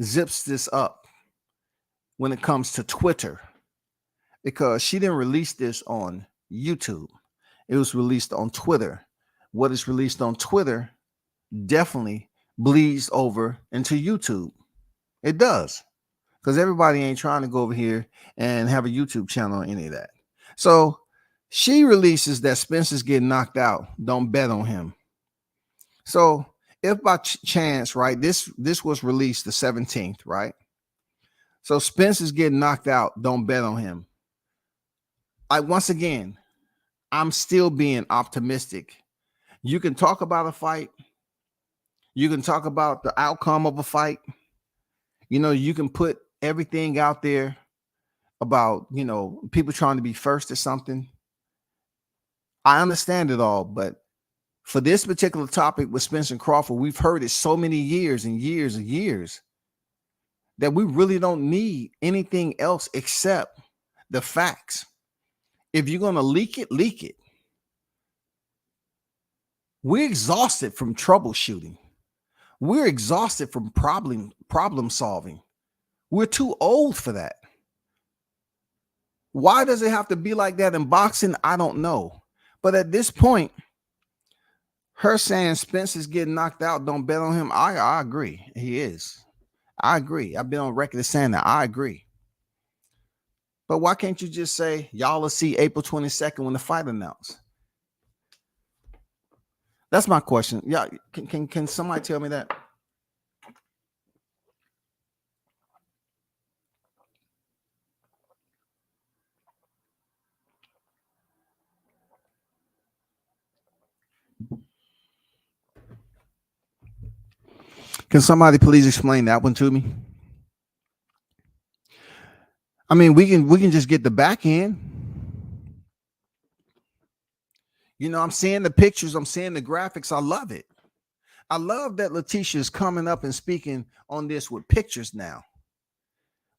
zips this up when it comes to Twitter, because she didn't release this on YouTube. It was released on Twitter. What is released on Twitter definitely bleeds over into YouTube. It does, because everybody ain't trying to go over here and have a YouTube channel or any of that. So she releases that Spencer's getting knocked out. Don't bet on him. So if by chance, right, this was released the 17th, right? So Spence is getting knocked out. Don't bet on him. Once again, I'm still being optimistic. You can talk about a fight. You can talk about the outcome of a fight. You know, you can put everything out there about, you know, people trying to be first or something. I understand it all, but for this particular topic with Spence and Crawford, we've heard it so many years and years and years that we really don't need anything else except the facts. If you're going to leak it, leak it. We're exhausted from troubleshooting. We're exhausted from problem solving. We're too old for that. Why does it have to be like that in boxing? I don't know. But at this point, her saying Spence is getting knocked out, don't bet on him. I agree. He is. I agree. I've been on record as saying that. I agree. But why can't you just say y'all will see April 22nd when the fight announced? That's my question. Yeah, can somebody tell me that? Can somebody please explain that one to me? I mean, we can just get the back end. You know, I'm seeing the pictures, I'm seeing the graphics. I love it. I love that Latisha is coming up and speaking on this with pictures now.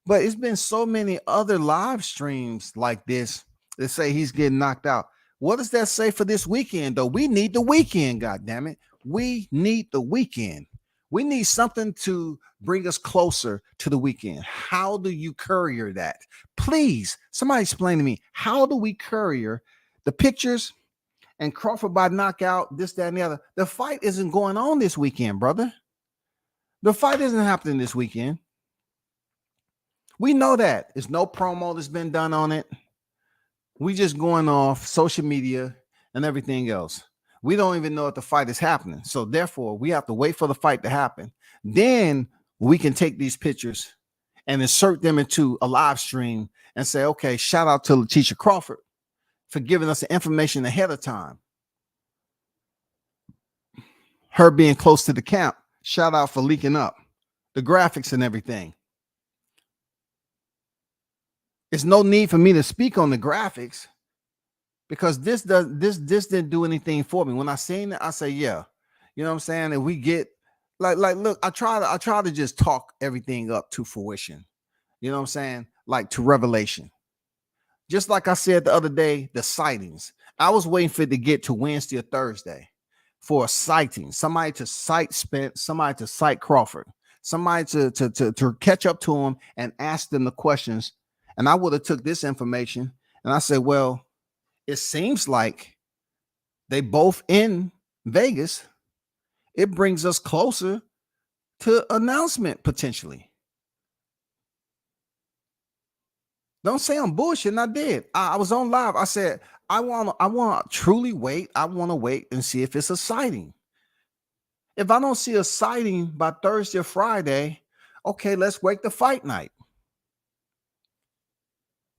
But it's been so many other live streams like this that say he's getting knocked out. What does that say for this weekend, though? We need the weekend, goddammit. We need the weekend. We need something to bring us closer to the weekend. How do you courier that? Please, somebody explain to me. How do we courier the pictures and Crawford by knockout, this, that, and the other? The fight isn't going on this weekend, brother. The fight isn't happening this weekend. We know that. There's no promo that's been done on it. We just going off social media and everything else. We don't even know if the fight is happening. So therefore, we have to wait for the fight to happen. Then we can take these pictures and insert them into a live stream and say, okay, shout out to Latisha Crawford for giving us the information ahead of time. Her being close to the camp, shout out for leaking up the graphics and everything. There's no need for me to speak on the graphics because this didn't do anything for me. When I seen it, I say, yeah, you know what I'm saying? And we get like look, I try to just talk everything up to fruition. You know what I'm saying? Like to revelation. Just like I said the other day, the sightings. I was waiting for it to get to Wednesday or Thursday. for a sighting, somebody to cite Spence, somebody to cite Crawford, somebody to catch up to him and ask them the questions. And I would have took this information and I said, well, it seems like they both in Vegas. It brings us closer to announcement potentially. Don't say I'm bullshitting. I did. I was on live. I said, I want to truly wait. I want to wait and see if it's a sighting. If I don't see a sighting by Thursday or Friday, okay, let's wait the fight night.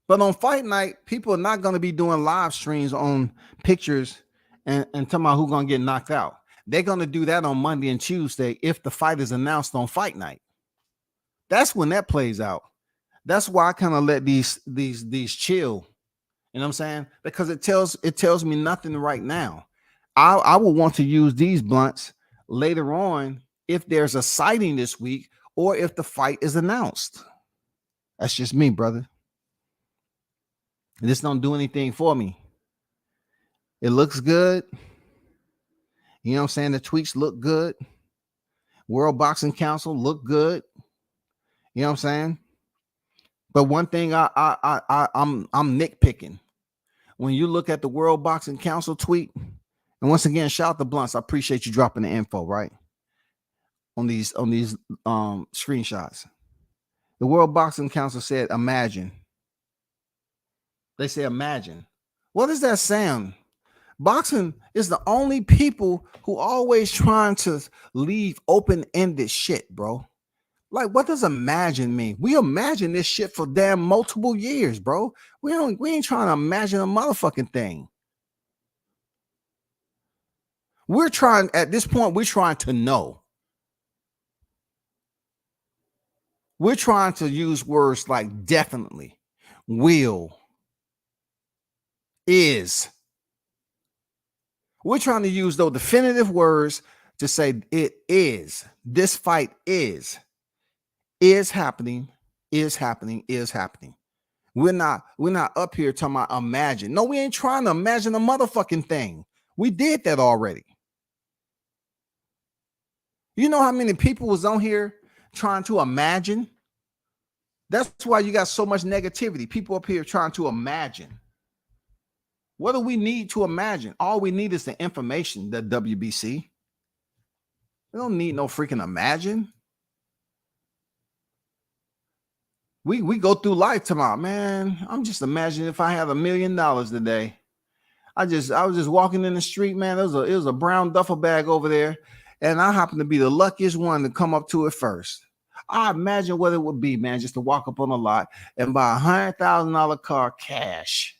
But on fight night, people are not going to be doing live streams on pictures and talking about who's going to get knocked out. They're going to do that on Monday and Tuesday if the fight is announced on fight night. That's when that plays out. That's why I kind of let these chill. You know what I'm saying? Because it tells me nothing right now. I will want to use these blunts later on if there's a sighting this week or if the fight is announced. That's just me, brother. This don't do anything for me. It looks good. You know what I'm saying? The tweets look good. World Boxing Council look good. You know what I'm saying? But one thing I'm nitpicking. When you look at the World Boxing Council tweet, and once again, shout out to Blunts. I appreciate you dropping the info, right? On these screenshots. The World Boxing Council said, imagine. They say, imagine. What does that sound? Boxing is the only people who always trying to leave open-ended shit, bro. Like, what does imagine mean? We imagine this shit for damn multiple years, bro. We ain't trying to imagine a motherfucking thing. At this point, we're trying to know. We're trying to use words like definitely, will, is. We're trying to use those definitive words to say it is. This fight is happening, is happening, is happening. We're not up here talking about imagine. No, we ain't trying to imagine a motherfucking thing. We did that already. You know how many people was on here trying to imagine? That's why you got so much negativity. People up here trying to imagine. What do we need to imagine? All we need is the information, the WBC. We don't need no freaking imagine. We go through life tomorrow, man. I'm just imagining if I had $1 million today. I was just walking in the street, man. It was a brown duffel bag over there, and I happened to be the luckiest one to come up to it first. I imagine what it would be, man, just to walk up on the lot and buy $100,000 car cash.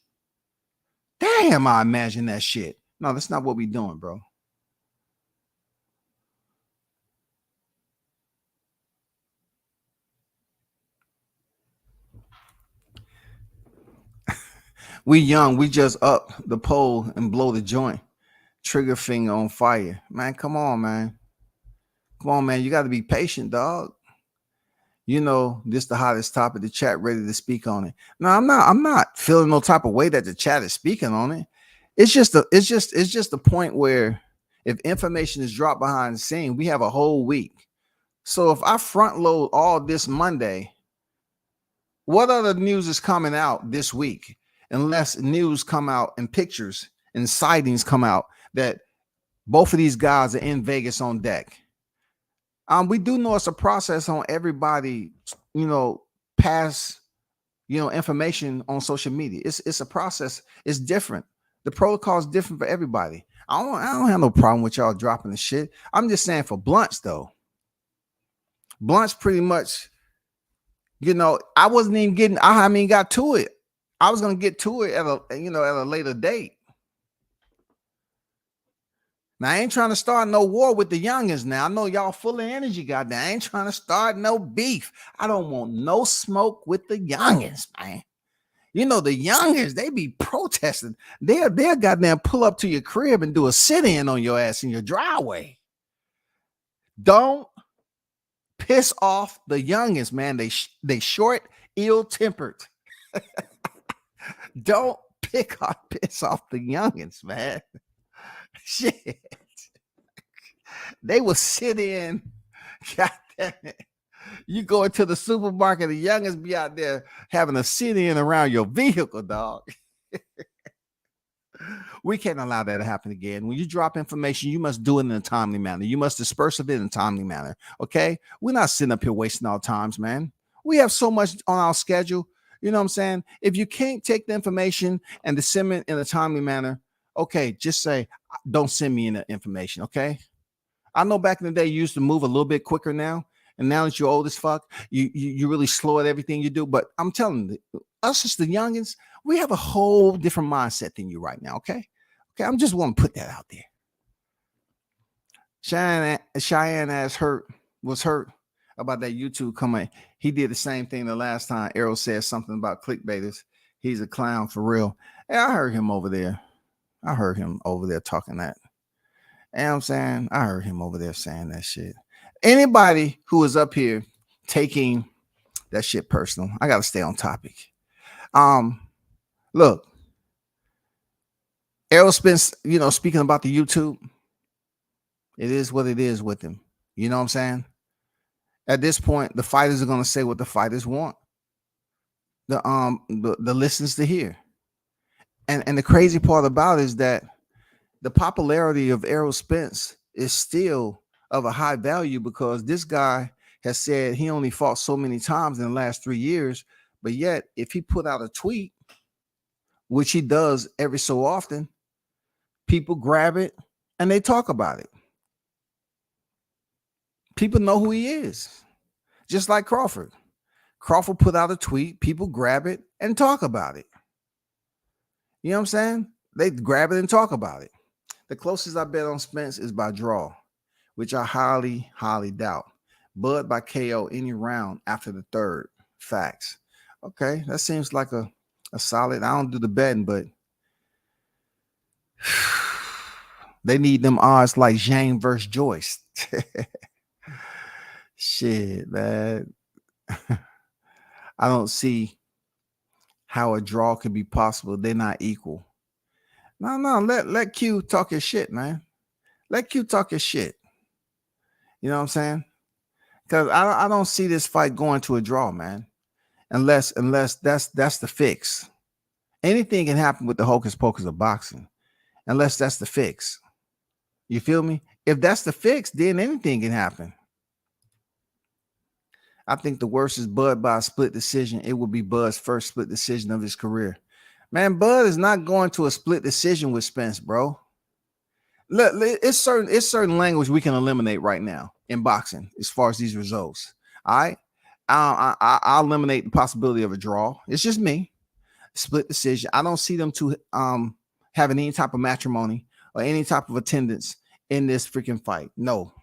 Damn, I imagine that shit. No, that's not what we doing, bro. We young, we just up the pole and blow the joint. Trigger finger on fire. Man, come on, man. Come on, man. You got to be patient, dog. You know, this the hottest topic. The chat ready to speak on it. No, I'm not feeling no type of way that the chat is speaking on it. It's just a point where if information is dropped behind the scene, we have a whole week. So if I front load all this Monday, what other news is coming out this week? Unless news come out and pictures and sightings come out that both of these guys are in Vegas on deck. We do know it's a process on everybody, pass, information on social media. It's a process. It's different. The protocol is different for everybody. I don't have no problem with y'all dropping the shit. I'm just saying for Blunts though. Blunts pretty much, I wasn't even getting. I haven't even got to it. I was gonna get to it at a later date. Now I ain't trying to start no war with the youngins. Now I know y'all full of energy, goddamn. I ain't trying to start no beef. I don't want no smoke with the youngins, man. The youngins, they be protesting. They'll goddamn pull up to your crib and do a sit-in on your ass in your driveway. Don't piss off the youngins, man. They short, ill-tempered. Don't piss off the youngins, man. Shit. They will sit in. God damn it. You go into the supermarket, the youngest be out there having a sit-in around your vehicle, dog. We can't allow that to happen again. When you drop information, you must do it in a timely manner. You must disperse it in a timely manner. Okay? We're not sitting up here wasting our times, man. We have so much on our schedule. You know what I'm saying? If you can't take the information and disseminate in a timely manner, okay, just say, don't send me any information. Okay. I know back in the day you used to move a little bit quicker now. And now that you're old as fuck, you really slow at everything you do. But I'm telling you, us as the youngins, we have a whole different mindset than you right now. Okay. Okay. I'm just want to put that out there. Cheyenne was hurt about that YouTube comment. He did the same thing the last time Arrow said something about clickbaiters. He's a clown for real. Hey, I heard him over there. Talking that. You know what I'm saying? I heard him over there saying that shit. Anybody who is up here taking that shit personal, I gotta stay on topic. Look, Errol Spence, speaking about the YouTube, it is what it is with him. You know what I'm saying? At this point, the fighters are gonna say what the fighters want. The listeners to hear. And the crazy part about it is that the popularity of Errol Spence is still of a high value because this guy has said he only fought so many times in the last 3 years. But yet, if he put out a tweet, which he does every so often, people grab it and they talk about it. People know who he is. Just like Crawford. Crawford put out a tweet, people grab it and talk about it. You know what I'm saying? They grab it and talk about it. The closest I bet on Spence is by draw, which I highly, highly doubt. Bud by KO any round after the third. Facts. Okay, that seems like a solid. I don't do the betting, but they need them odds like Zhang versus Joyce. Shit, man. I don't see how a draw could be possible. They're not equal. No, let Q talk his shit, man. Let Q talk his shit. You know what I'm saying? Because I don't see this fight going to a draw, man. Unless that's the fix. Anything can happen with the hocus pocus of boxing. Unless that's the fix. You feel me? If that's the fix, then anything can happen. I think the worst is Bud by a split decision. It will be Bud's first split decision of his career. Man, Bud is not going to a split decision with Spence, bro. Look, it's certain language we can eliminate right now in boxing as far as these results. All right. I'll eliminate the possibility of a draw. It's just me. Split decision. I don't see them to having any type of matrimony or any type of attendance in this freaking fight. No.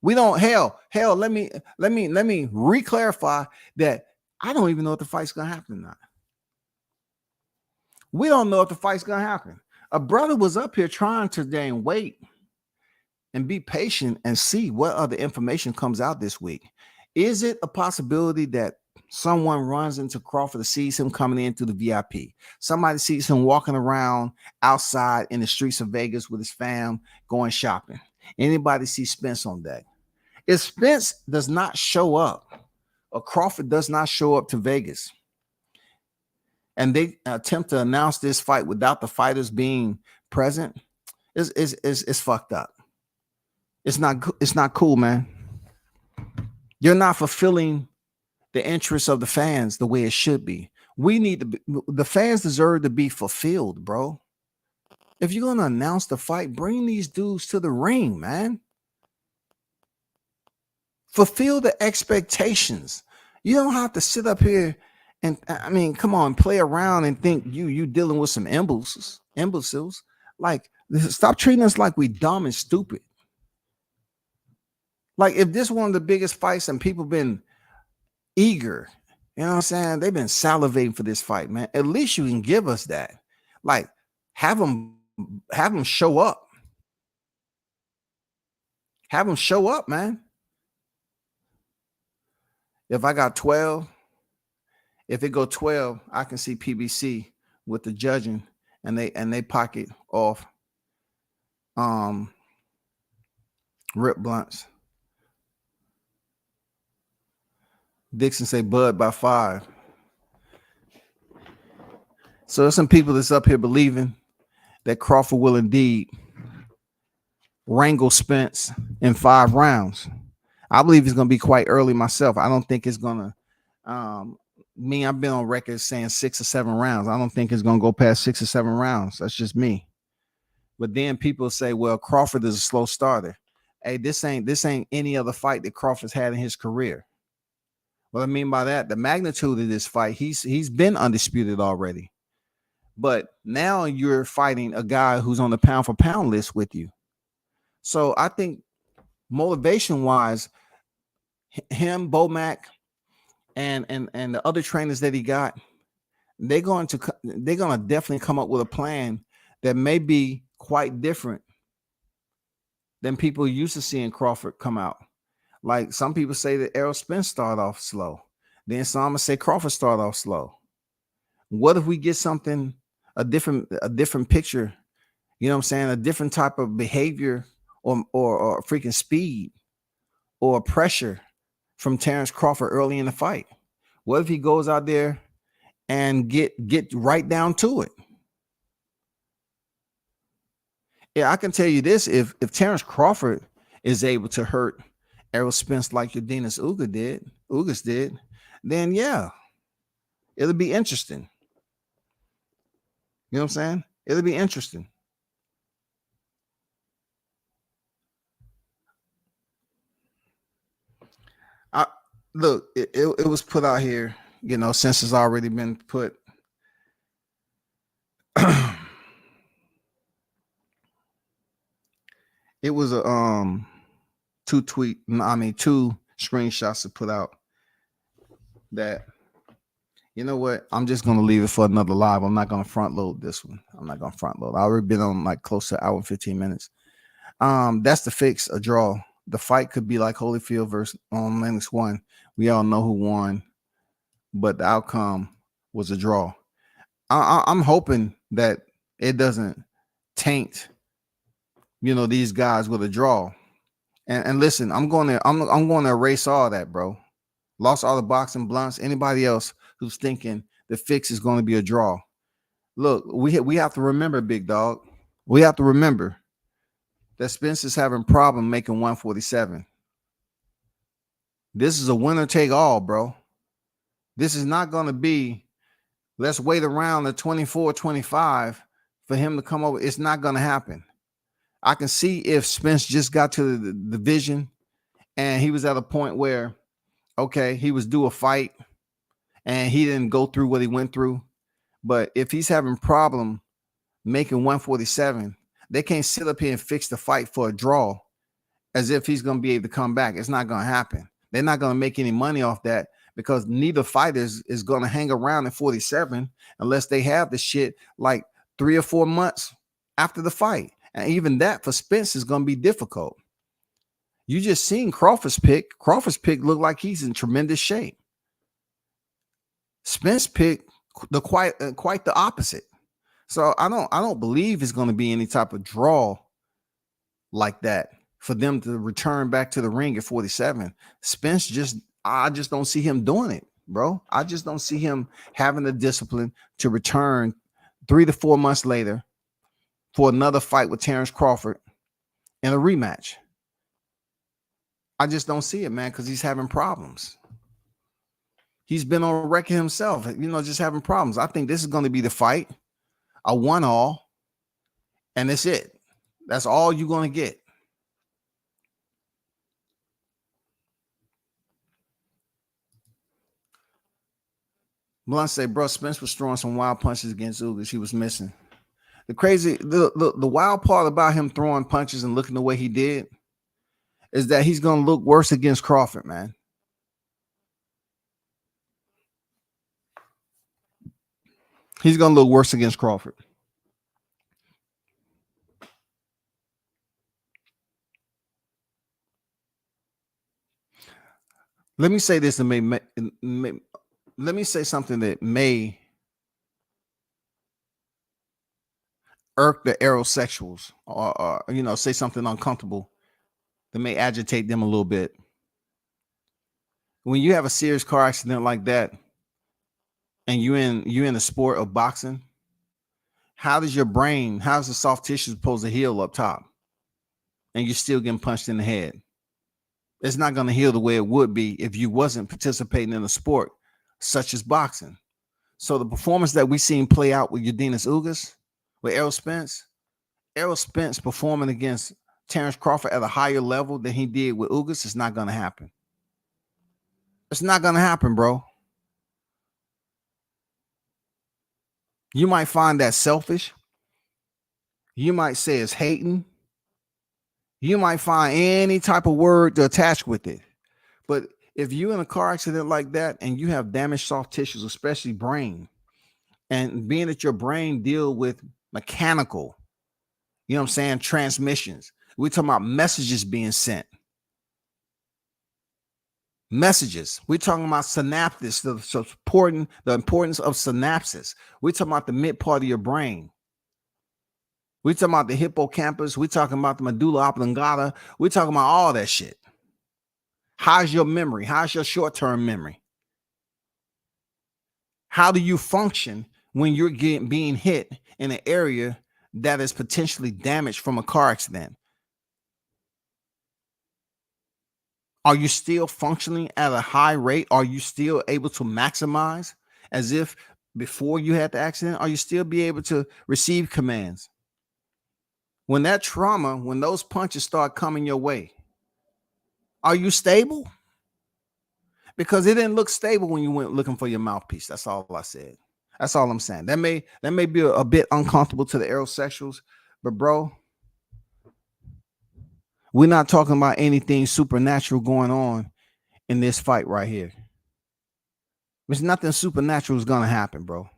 We don't. Hell. Let me re-clarify that I don't even know if the fight's gonna happen or not. We don't know if the fight's gonna happen. A brother was up here trying to dang wait and be patient and see what other information comes out this week. Is it a possibility that someone runs into Crawford, sees him coming in through the VIP? Somebody sees him walking around outside in the streets of Vegas with his fam going shopping. Anybody see Spence on deck? If Spence does not show up, or Crawford does not show up to Vegas, and they attempt to announce this fight without the fighters being present, it's fucked up. It's not cool, man. You're not fulfilling the interests of the fans the way it should be. The fans deserve to be fulfilled, bro. If you're gonna announce the fight, bring these dudes to the ring, man. Fulfill the expectations. You don't have to sit up here and come on, play around and think you dealing with some imbeciles. Like, stop treating us like we dumb and stupid. Like, if this one of the biggest fights and people been eager, you know what I'm saying? They've been salivating for this fight, man. At least you can give us that. Like, have them show up. Have them show up, man. If I got 12, if it go 12, I can see PBC with the judging and they pocket off Rip blunts. Dixon say bud by 5. So there's some people that's up here believing that Crawford will indeed wrangle Spence in 5 rounds. I believe it's going to be quite early myself. I don't think it's going to. I've been on record saying 6 or 7 rounds. I don't think it's going to go past 6 or 7 rounds. That's just me. But then people say, well, Crawford is a slow starter. Hey, this ain't any other fight that Crawford's had in his career. What I mean by that, the magnitude of this fight, he's been undisputed already. But now you're fighting a guy who's on the pound for pound list with you. So I think motivation wise, him, Bomac, and the other trainers that he got, they're gonna definitely come up with a plan that may be quite different than people used to seeing Crawford come out. Like some people say that Errol Spence started off slow. Then some say Crawford started off slow. What if we get something, a different picture, you know what I'm saying? A different type of behavior or freaking speed or pressure from Terrence Crawford early in the fight. What if he goes out there and get right down to it? Yeah, I can tell you this: if Terrence Crawford is able to hurt Errol Spence like Yordenis Ugas did, then yeah, it'll be interesting. You know what I'm saying? It'll be interesting. Look, it was put out here, you know, since it's already been put. It was a two screenshots to put out that, you know what, I'm just gonna leave it for another live. I'm not gonna front load this one. I'm not gonna front load. I already been on like close to an hour and 15 minutes. That's the fix, a draw. The fight could be like Holyfield versus Lennox 1. We all know who won, but the outcome was a draw. I'm hoping that it doesn't taint, you know, these guys with a draw. And listen, I'm going to erase all that, bro. Lost all the boxing blunts. Anybody else who's thinking the fix is going to be a draw. Look, we have to remember, big dog. We have to remember that Spence is having problem making 147. This is a winner take all, bro. This is not going to be, let's wait around the 24, 25 for him to come over. It's not going to happen. I can see if Spence just got to the division and he was at a point where, okay, he was due a fight and he didn't go through what he went through. But if he's having problem making 147, they can't sit up here and fix the fight for a draw as if he's going to be able to come back. It's not going to happen. They're not going to make any money off that because neither fighter is going to hang around at 47 unless they have the shit like 3 or 4 months after the fight. And even that for Spence is going to be difficult. You just seen Crawford's pick. Crawford's pick looked like he's in tremendous shape. Spence pick the quite the opposite. So I don't believe it's going to be any type of draw like that for them to return back to the ring at 47. Spence I just don't see him doing it, bro. I just don't see him having the discipline to return 3 to 4 months later for another fight with Terrence Crawford in a rematch. I just don't see it, man, because he's having problems. He's been on record himself, you know, just having problems. I think this is going to be the fight, a 1-all, and that's it. That's all you're going to get. Blunt say, bro, Spence was throwing some wild punches against Ugas. He was missing. The wild part about him throwing punches and looking the way he did is that he's going to look worse against Crawford, man. He's going to look worse against Crawford. Let me say this and let me say something that may irk the aerosexuals or you know, say something uncomfortable that may agitate them a little bit. When you have a serious car accident like that, and you're in the sport of boxing, how's the soft tissue supposed to heal up top? And you're still getting punched in the head. It's not going to heal the way it would be if you wasn't participating in a sport such as boxing. So the performance that we seen play out with Yordenis Ugas, with Errol Spence performing against Terrence Crawford at a higher level than he did with Ugas, it's not going to happen. It's not going to happen, bro. You might find that selfish. You might say it's hating. You might find any type of word to attach with it. But if you're in a car accident like that and you have damaged soft tissues, especially brain, and being that your brain deal with mechanical, you know what I'm saying, transmissions, we're talking about messages being sent. Messages. We're talking about synapses, the importance of synapses. We're talking about the mid part of your brain. We're talking about the hippocampus. We're talking about the medulla oblongata. We're talking about all that shit. How's your memory? How's your short-term memory? How do you function when you're being hit in an area that is potentially damaged from a car accident? Are you still functioning at a high rate? Are you still able to maximize as if before you had the accident? Are you still be able to receive commands? When that trauma, when those punches start coming your way, are you stable? Because it didn't look stable when you went looking for your mouthpiece. That's all I said. That's all I'm saying. That may be a bit uncomfortable to the aerosexuals, but bro, we're not talking about anything supernatural going on in this fight right here. There's nothing supernatural is gonna happen, bro.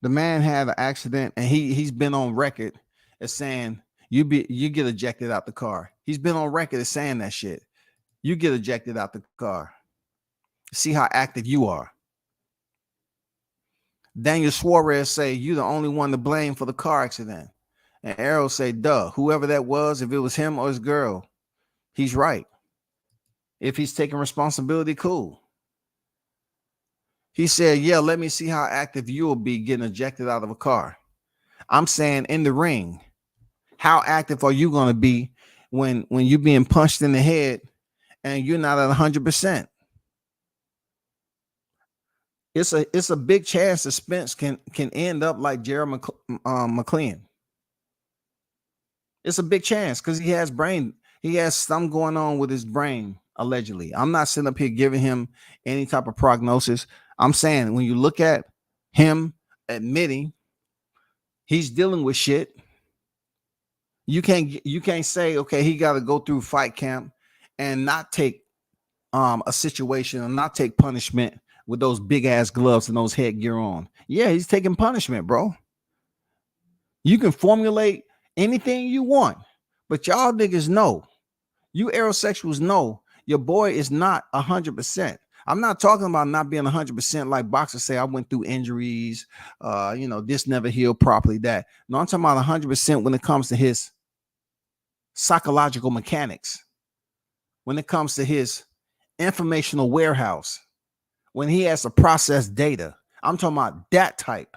The man had an accident, and he's been on record as saying you get ejected out the car. He's been on record as saying that shit. You get ejected out the car. See how active you are. Daniel Suarez say you the only one to blame for the car accident. And Errol say, duh, whoever that was, if it was him or his girl, he's right. If he's taking responsibility, cool. He said, yeah, let me see how active you'll be getting ejected out of a car. I'm saying in the ring, how active are you going to be when you're being punched in the head and you're not at 100%? It's a big chance that Spence can end up like Jerry McLean. It's a big chance because he has something going on with his brain, allegedly. I'm not sitting up here giving him any type of prognosis. I'm saying when you look at him admitting he's dealing with shit, you can't say, okay, he got to go through fight camp and not take a situation and not take punishment with those big ass gloves and those headgear on. Yeah, he's taking punishment, bro. You can formulate anything you want, but y'all niggas know, you aerosexuals know your boy is not 100%. I'm not talking about not being 100% like boxers say, I went through injuries, this never healed properly, that. No, I'm talking about 100% when it comes to his psychological mechanics, when it comes to his informational warehouse, when he has to process data. I'm talking about that type.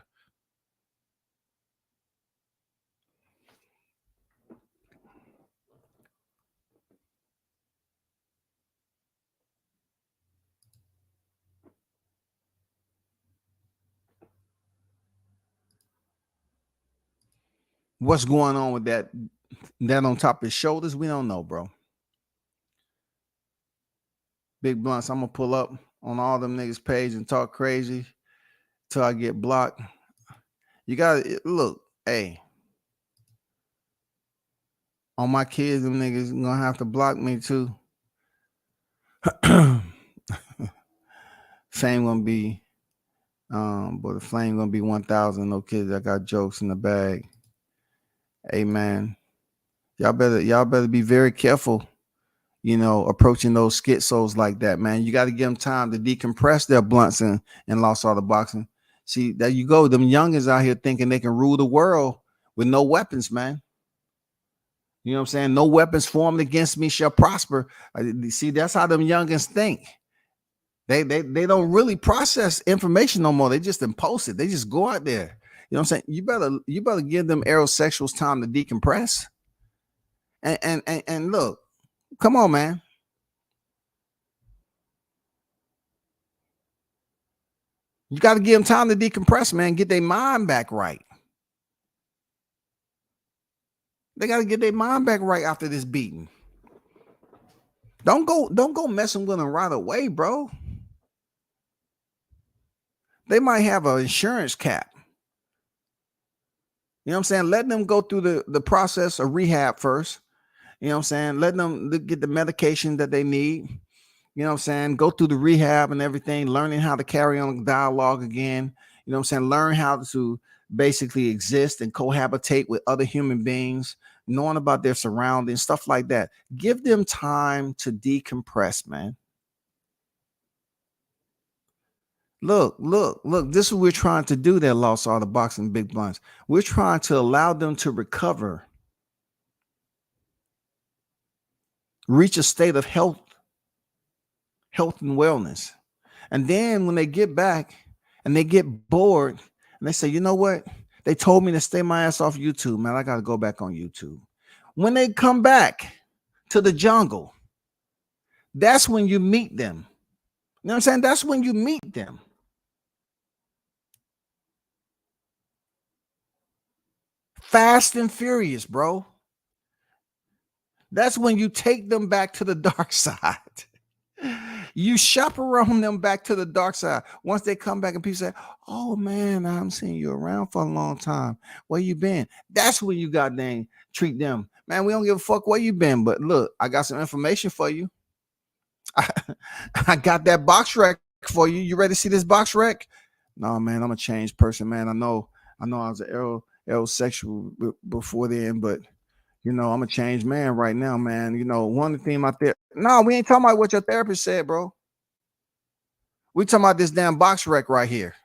What's going on with that on top of his shoulders? We don't know, bro. Big Blunts, I'm gonna pull up on all them niggas' page and talk crazy till I get blocked. You gotta look, hey. On my kids, them niggas gonna have to block me too. Fame gonna be, but the flame gonna be 1,000. No kids, I got jokes in the bag. Hey man, y'all better be very careful, approaching those schizos like that, man. You got to give them time to decompress their blunts and lost all the boxing. See, there you go. Them youngins out here thinking they can rule the world with no weapons, man. You know what I'm saying? No weapons formed against me shall prosper. See, that's how them youngins think. They don't really process information no more. They just impulse it. They just go out there. You know what I'm saying? You better give them aerosexuals time to decompress. And look, come on, man. You got to give them time to decompress, man. Get their mind back right. They got to get their mind back right after this beating. Don't go messing with them right away, bro. They might have an insurance cap. You know what I'm saying? Let them go through the process of rehab first. You know what I'm saying? Let them get the medication that they need. You know what I'm saying? Go through the rehab and everything, learning how to carry on dialogue again. You know what I'm saying? Learn how to basically exist and cohabitate with other human beings, knowing about their surroundings, stuff like that. Give them time to decompress, man. Look, this is what we're trying to do that lost all the boxing big blunts. We're trying to allow them to recover, reach a state of health and wellness. And then when they get back and they get bored and they say, you know what? They told me to stay my ass off YouTube, man. I got to go back on YouTube. When they come back to the jungle, that's when you meet them. You know what I'm saying? That's when you meet them. Fast and furious, bro. That's when you take them back to the dark side. You chaperone them back to the dark side. Once they come back and people say, oh man, I haven't seen you around for a long time. Where you been? That's when you goddamn treat them. Man, we don't give a fuck where you been. But look, I got some information for you. I got that box wreck for you. You ready to see this box wreck? No, man, I'm a changed person, man. I know I was an aerosexual before then, but you know, I'm a changed man right now, man. You know, one of the things out there. No, we ain't talking about what your therapist said, bro. We talking about this damn box wreck right here.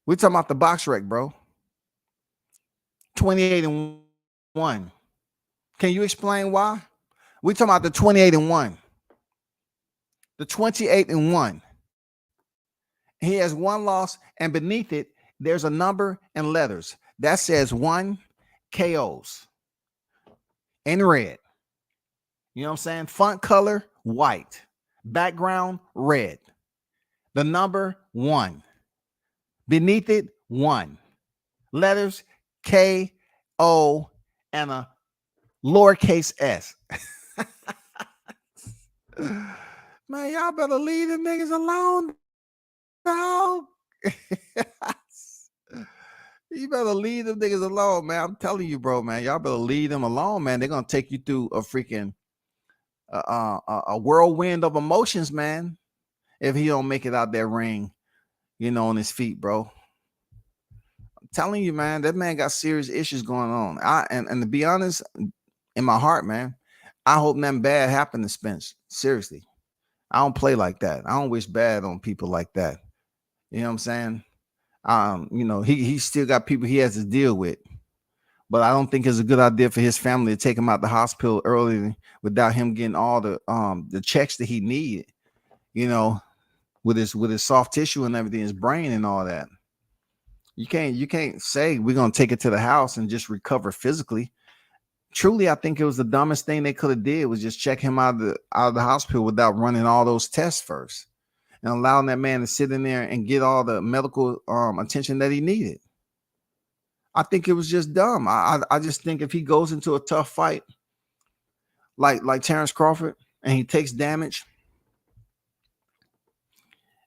We talking about the box wreck, bro. 28-1. Can you explain why? We talking about the 28-1. The 28-1. He has one loss, and beneath it, there's a number and letters that says 1 KOs in red. You know what I'm saying? Font color, white. Background, red. The number 1. Beneath it, 1. Letters, K-O, and a lowercase s. Man, y'all better leave them niggas alone, dog. You better leave them niggas alone, man. I'm telling you, bro, man. Y'all better leave them alone, man. They're gonna take you through a freaking a whirlwind of emotions, man. If he don't make it out that ring, you know, on his feet, bro. I'm telling you, man, that man got serious issues going on. And to be honest, in my heart, man, I hope nothing bad happened to Spence. Seriously. I don't play like that. I don't wish bad on people like that. You know what I'm saying? You know, he still got people he has to deal with. But I don't think it's a good idea for his family to take him out the hospital early without him getting all the checks that he needed, you know, with his soft tissue and everything, his brain and all that. You can't say we're gonna take it to the house and just recover physically. Truly, I think it was the dumbest thing they could have did was just check him out of the hospital without running all those tests first and allowing that man to sit in there and get all the medical attention that he needed. I think it was just dumb. I just think if he goes into a tough fight like Terrence Crawford and he takes damage,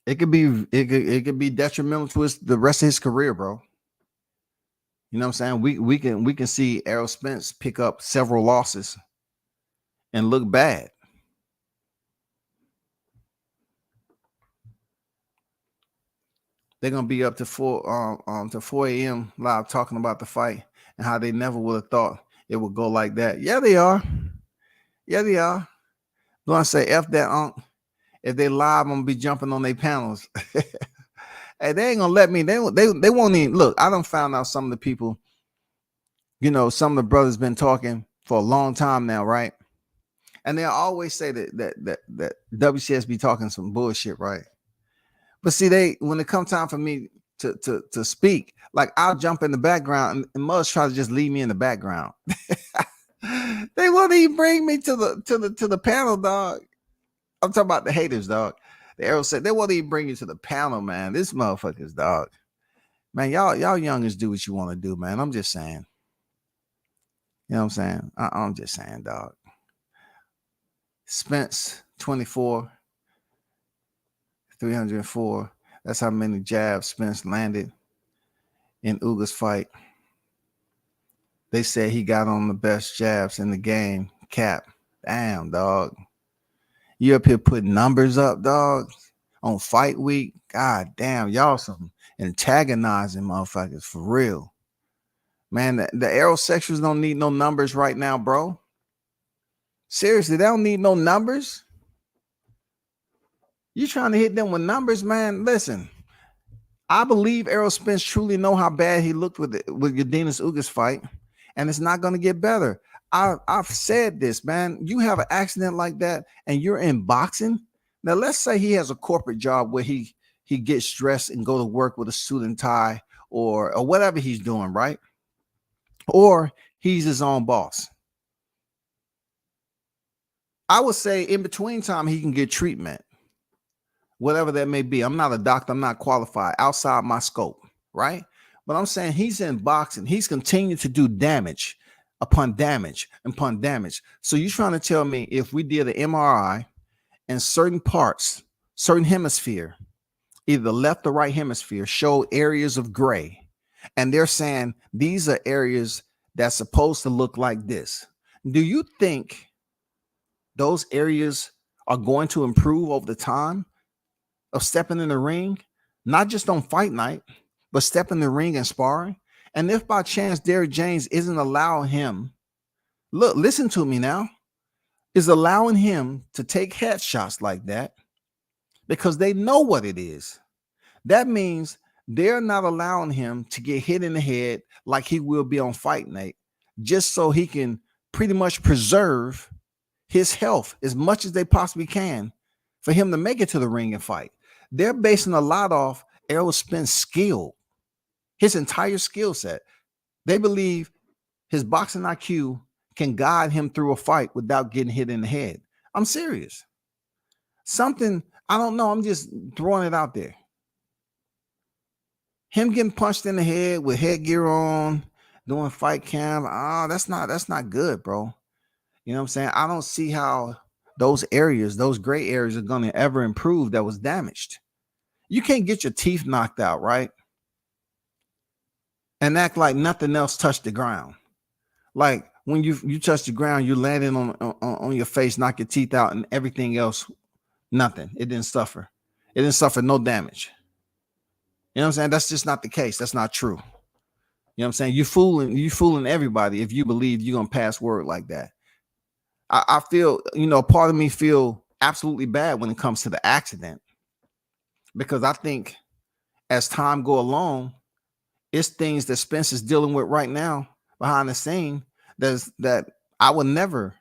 it could be detrimental to the rest of his career, bro. You know what I'm saying? We can see Errol Spence pick up several losses and look bad. They're gonna be up to 4 a.m. live talking about the fight and how they never would have thought it would go like that. Yeah, they are. Yeah, they are. Gonna say F that if they live, I'm gonna be jumping on their panels. Hey, they ain't gonna let me. They won't even look. I done found out some of the people You know, some of the brothers been talking for a long time now, right? And they always say that WCS be talking some bullshit, right? But see, when it comes time for me to speak, like I'll jump in the background and Muzz try to just leave me in the background. They won't even bring me to the panel, dog. I'm talking about the haters, dog. The arrow said they won't even bring you to the panel, man. This motherfuckers, dog. Man, y'all youngers do what you want to do, man. I'm just saying. You know what I'm saying? I'm just saying, dog. Spence, 24, 304. That's how many jabs Spence landed in Uga's fight. They said he got on the best jabs in the game. Cap. Damn, dog. You up here putting numbers up, dog, on fight week. God damn, y'all some antagonizing motherfuckers for real. Man, the aerosexuals don't need no numbers right now, bro. Seriously, they don't need no numbers. You trying to hit them with numbers, man? Listen, I believe Errol Spence truly know how bad he looked with Yadina's Ugas fight, and it's not going to get better. I've said this, man. You have an accident like that, and you're in boxing. Now, let's say he has a corporate job where he gets dressed and go to work with a suit and tie, or whatever he's doing, right? Or he's his own boss. I would say in between time he can get treatment, whatever that may be. I'm not a doctor. I'm not qualified, outside my scope, right? But I'm saying he's in boxing. He's continued to do damage upon damage upon damage. So you're trying to tell me if we did an MRI and certain parts, certain hemisphere, either the left or right hemisphere, show areas of gray, and they're saying these are areas that's supposed to look like this. Do you think those areas are going to improve over the time of stepping in the ring, not just on fight night, but step in the ring and sparring? And if by chance Derrick James isn't allowing him, look, listen to me now, is allowing him to take headshots like that because they know what it is. That means they're not allowing him to get hit in the head like he will be on fight night, just so he can pretty much preserve his health as much as they possibly can for him to make it to the ring and fight. They're basing a lot off Errol Spence's skill, his entire skill set. They believe his boxing IQ can guide him through a fight without getting hit in the head. I'm serious. Something, I don't know, I'm just throwing it out there. Him getting punched in the head with headgear on, doing fight camp, that's not good, bro. You know what I'm saying? I don't see how those areas, those gray areas, are going to ever improve that was damaged. You can't get your teeth knocked out, right? And act like nothing else touched the ground. Like when you touch the ground, you landed on your face, knock your teeth out, and everything else, nothing. It didn't suffer. It didn't suffer no damage. You know what I'm saying? That's just not the case. That's not true. You know what I'm saying? You fooling everybody if you believe you're gonna pass word like that. I feel, part of me feel absolutely bad when it comes to the accident, because I think as time go along, it's things that Spence is dealing with right now behind the scene that I would never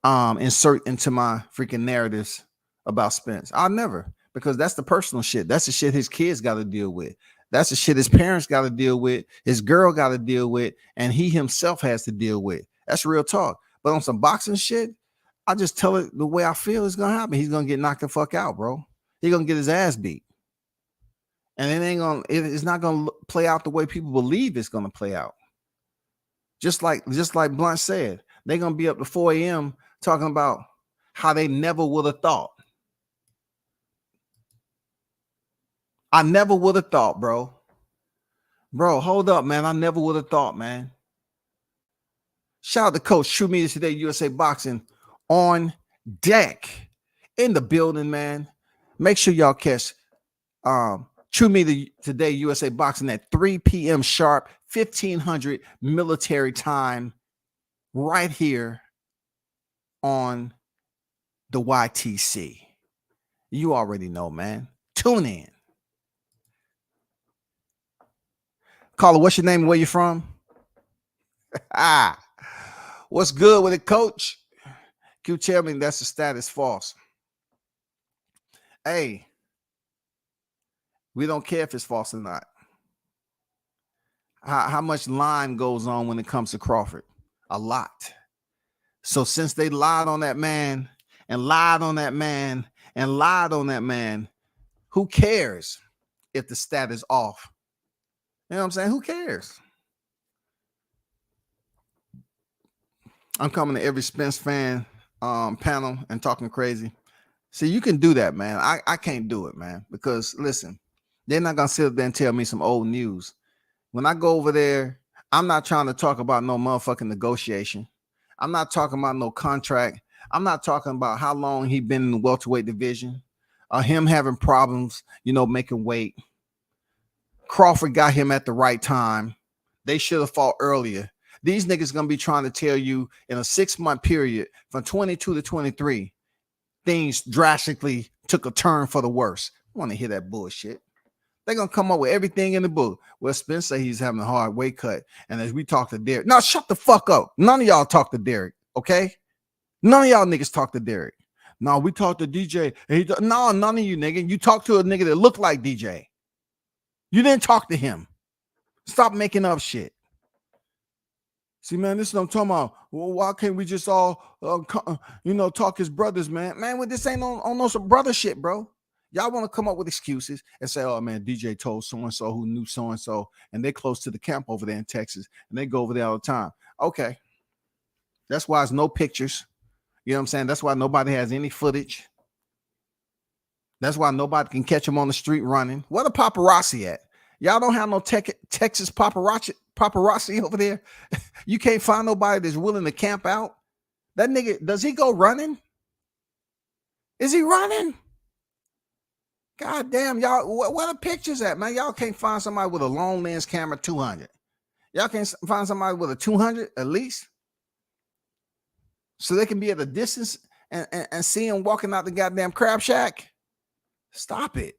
insert into my freaking narratives about Spence. I'll never, because that's the personal shit. That's the shit his kids got to deal with. That's the shit his parents got to deal with. His girl got to deal with, and he himself has to deal with. That's real talk. But on some boxing shit, I just tell it the way I feel it's gonna happen. He's gonna get knocked the fuck out, bro. He's gonna get his ass beat, and it's not gonna play out the way people believe it's gonna play out. Just like Blunt said, they're gonna be up to 4 a.m. talking about how they never would have thought. I never would have thought, bro. Bro, hold up, man. I never would have thought, man. Shout out to Coach True Media Today, USA Boxing on deck in the building, man. Make sure y'all catch True Media Today, USA Boxing at 3 p.m. sharp, 1500 military time, right here on the YTC. You already know, man. Tune in. Caller, what's your name and where you from? What's good with it, coach? Q tell me that's the status false. Hey, we don't care if it's false or not. How much lying goes on when it comes to Crawford? A lot. So since they lied on that man and lied on that man and lied on that man, who cares if the stat is off? You know what I'm saying? Who cares? I'm coming to every Spence fan panel and talking crazy. See, you can do that, man. I can't do it, man, because listen, they're not gonna sit there and tell me some old news. When I go over there, I'm not trying to talk about no motherfucking negotiation. I'm not talking about no contract. I'm not talking about how long he been in the welterweight division, him having problems, making weight. Crawford got him at the right time. They should have fought earlier. These niggas gonna be trying to tell you in a 6-month period from 22 to 23, things drastically took a turn for the worse. I want to hear that bullshit. They're gonna come up with everything in the book. Well, Spence say he's having a hard weight cut, and as we talk to Derek, now shut the fuck up. None of y'all talk to Derek, okay? None of y'all niggas talk to Derek. No, we talked to DJ. No, none of you nigga. You talk to a nigga that looked like DJ. You didn't talk to him. Stop making up shit. See, man, this is what I'm talking about. Well, why can't we just all, talk as brothers, man? Man, well, this ain't on no some brother shit, bro. Y'all want to come up with excuses and say, oh, man, DJ told so-and-so who knew so-and-so, and they're close to the camp over there in Texas, and they go over there all the time. Okay. That's why there's no pictures. You know what I'm saying? That's why nobody has any footage. That's why nobody can catch them on the street running. Where the paparazzi at? Y'all don't have no Texas paparazzi over there. You can't find nobody that's willing to camp out. That nigga, does he go running? Is he running? God damn, y'all, where the pictures at, man? Y'all can't find somebody with a long lens camera 200. Y'all can't find somebody with a 200 at least? So they can be at a distance and see him walking out the goddamn crab shack? Stop it.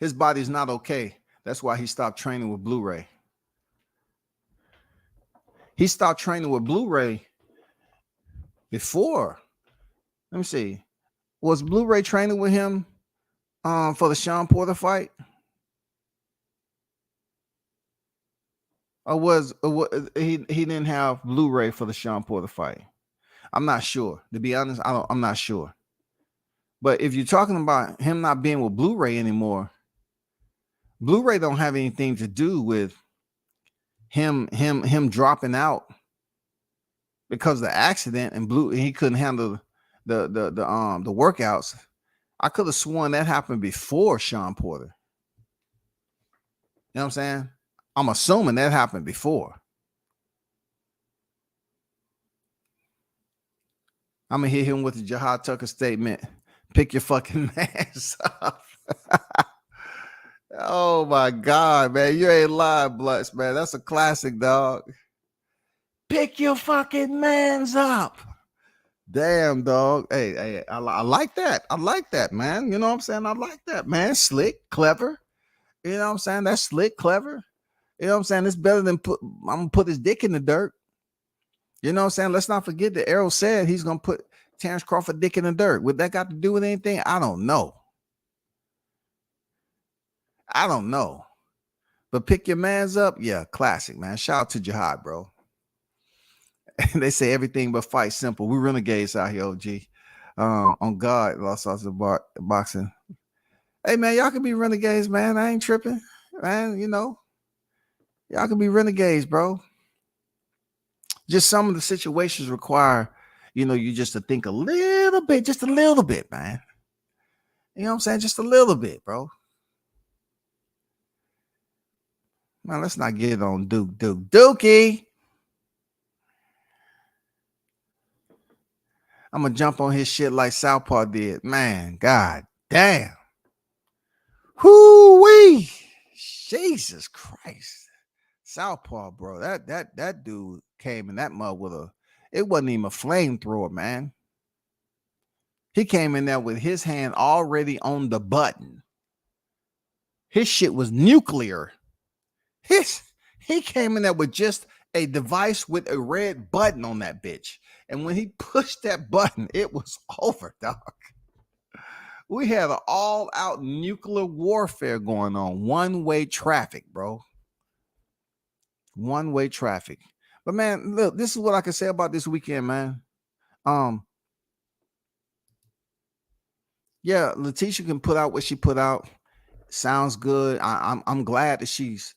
His body's not okay. That's why he stopped training with Blu-ray. He stopped training with Blu-ray before. Let me see. Was Blu-ray training with him for the Sean Porter fight? Or was he didn't have Blu-ray for the Sean Porter fight? I'm not sure. To be honest, I'm not sure. But if you're talking about him not being with Blu-ray anymore, Blu-ray don't have anything to do with him dropping out because of the accident, and he couldn't handle the workouts. I could have sworn that happened before Sean Porter. You know what I'm saying? I'm assuming that happened before. I'm gonna hit him with the Jahad Tucker statement. Pick your fucking mans up. Oh my God, man. You ain't lying, Bloods, man. That's a classic, dog. Pick your fucking mans up. Damn, dog. Hey, I like that. I like that, man. You know what I'm saying? I like that, man. Slick, clever. You know what I'm saying? That's slick, clever. You know what I'm saying? It's better than I'm gonna put his dick in the dirt. You know what I'm saying? Let's not forget that Errol said he's gonna put Terrence Crawford dick in the dirt. Would that got to do with anything? I don't know. But pick your mans up. Yeah, classic, man. Shout out to Jihad, bro. They say everything but fight simple. We renegades out here, OG. On God, lost sauce of boxing. Hey, man, y'all can be renegades, man. I ain't tripping, man. Y'all can be renegades, bro. Just some of the situations require, you just to think a little bit, just a little bit, man. You know what I'm saying? Just a little bit, bro. Man, let's not get on Dookie. I'm going to jump on his shit like Southpaw did. Man, God damn. Whoo-wee. Jesus Christ. Southpaw, bro. That dude came in that mug with it wasn't even a flamethrower, man. He came in there with his hand already on the button. His shit was nuclear. He came in there with just a device with a red button on that bitch. And when he pushed that button, it was over, dog. We had an all-out nuclear warfare going on. One-way traffic, bro. One-way traffic. But man, look, this is what I can say about this weekend, man. Yeah, Latisha can put out what she put out. Sounds good. I'm glad that she's,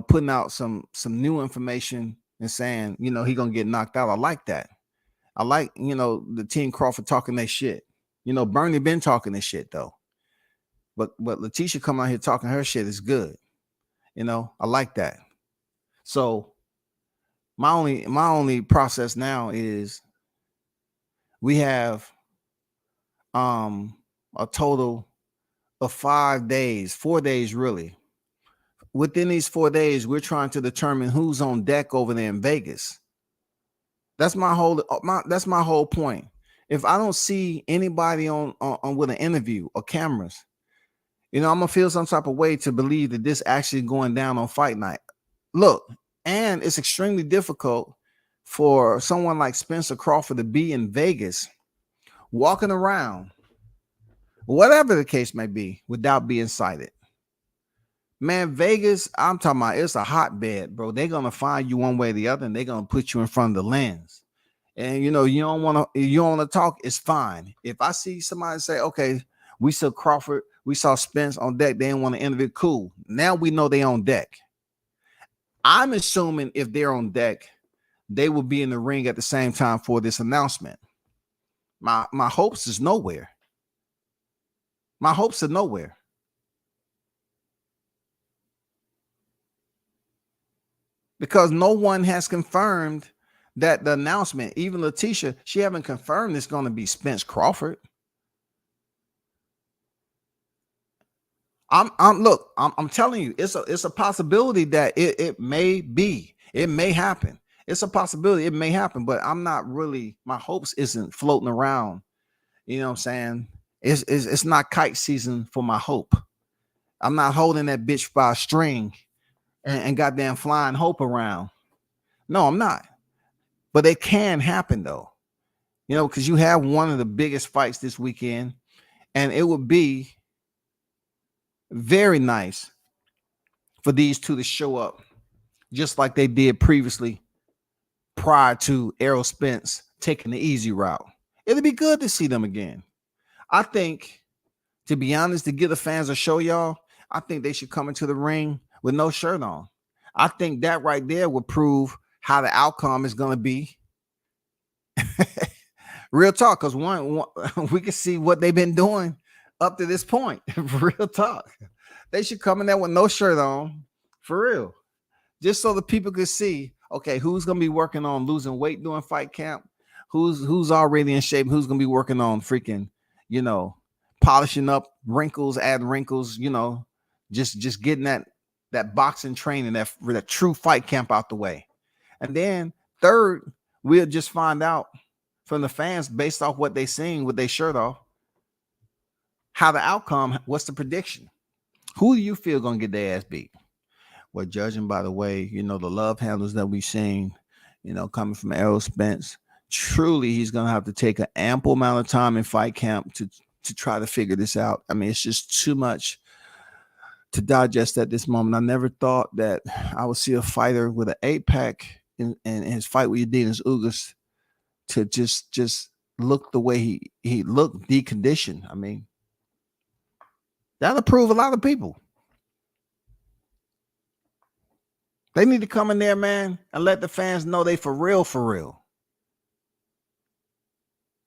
putting out some new information and saying, he gonna get knocked out. I like that. I like, the team Crawford talking that shit. Bernie been talking this shit though. But Latisha come out here talking her shit is good. I like that. So my only process now is we have a total of 5 days, 4 days really. Within these 4 days, we're trying to determine who's on deck over there in Vegas. That's my whole point. If I don't see anybody on with an interview or cameras, I'm gonna feel some type of way to believe that this actually going down on fight night. Look, and it's extremely difficult for someone like Spencer Crawford to be in Vegas, walking around, whatever the case may be, without being cited. Man, Vegas, I'm talking about, it's a hotbed, bro. They're gonna find you one way or the other, and they're gonna put you in front of the lens. And you don't want to talk, it's fine. If I see somebody say, okay, we saw Crawford, we saw Spence on deck, they didn't want to interview, cool. Now we know they on deck. I'm assuming if they're on deck, they will be in the ring at the same time for this announcement. My hopes is nowhere. My hopes are nowhere. Because no one has confirmed that the announcement, even Latisha, she haven't confirmed it's going to be Spence Crawford. I'm telling you, it's a possibility that it may be, it may happen. It's a possibility, it may happen, but I'm not really, my hopes isn't floating around. You know what I'm saying? It's not kite season for my hope. I'm not holding that bitch by a string and goddamn flying hope around. No, I'm not. But it can happen though, because you have one of the biggest fights this weekend, and it would be very nice for these two to show up just like they did previously prior to Errol Spence taking the easy route. It'd be good to see them again. I think, to be honest, to give the fans a show, y'all, I think they should come into the ring with no shirt on. I think that right there would prove how the outcome is going to be. Real talk, because one we can see what they've been doing up to this point. Real talk. They should come in there with no shirt on, for real. Just so the people could see, okay, who's going to be working on losing weight during fight camp, who's already in shape, who's going to be working on freaking, polishing up wrinkles, adding wrinkles, just getting that boxing training, that true fight camp out the way. And then third, we'll just find out from the fans based off what they seen with their shirt off, how the outcome, what's the prediction? Who do you feel gonna get their ass beat? Well, judging by the way, the love handles that we've seen, coming from Errol Spence, truly he's gonna have to take an ample amount of time in fight camp to try to figure this out. I mean, it's just too much to digest at this moment. I never thought that I would see a fighter with an 8-pack in his fight with Udenis Ugas to just look the way he looked, deconditioned. I mean, that'll prove a lot of people. They need to come in there, man, and let the fans know they for real, for real.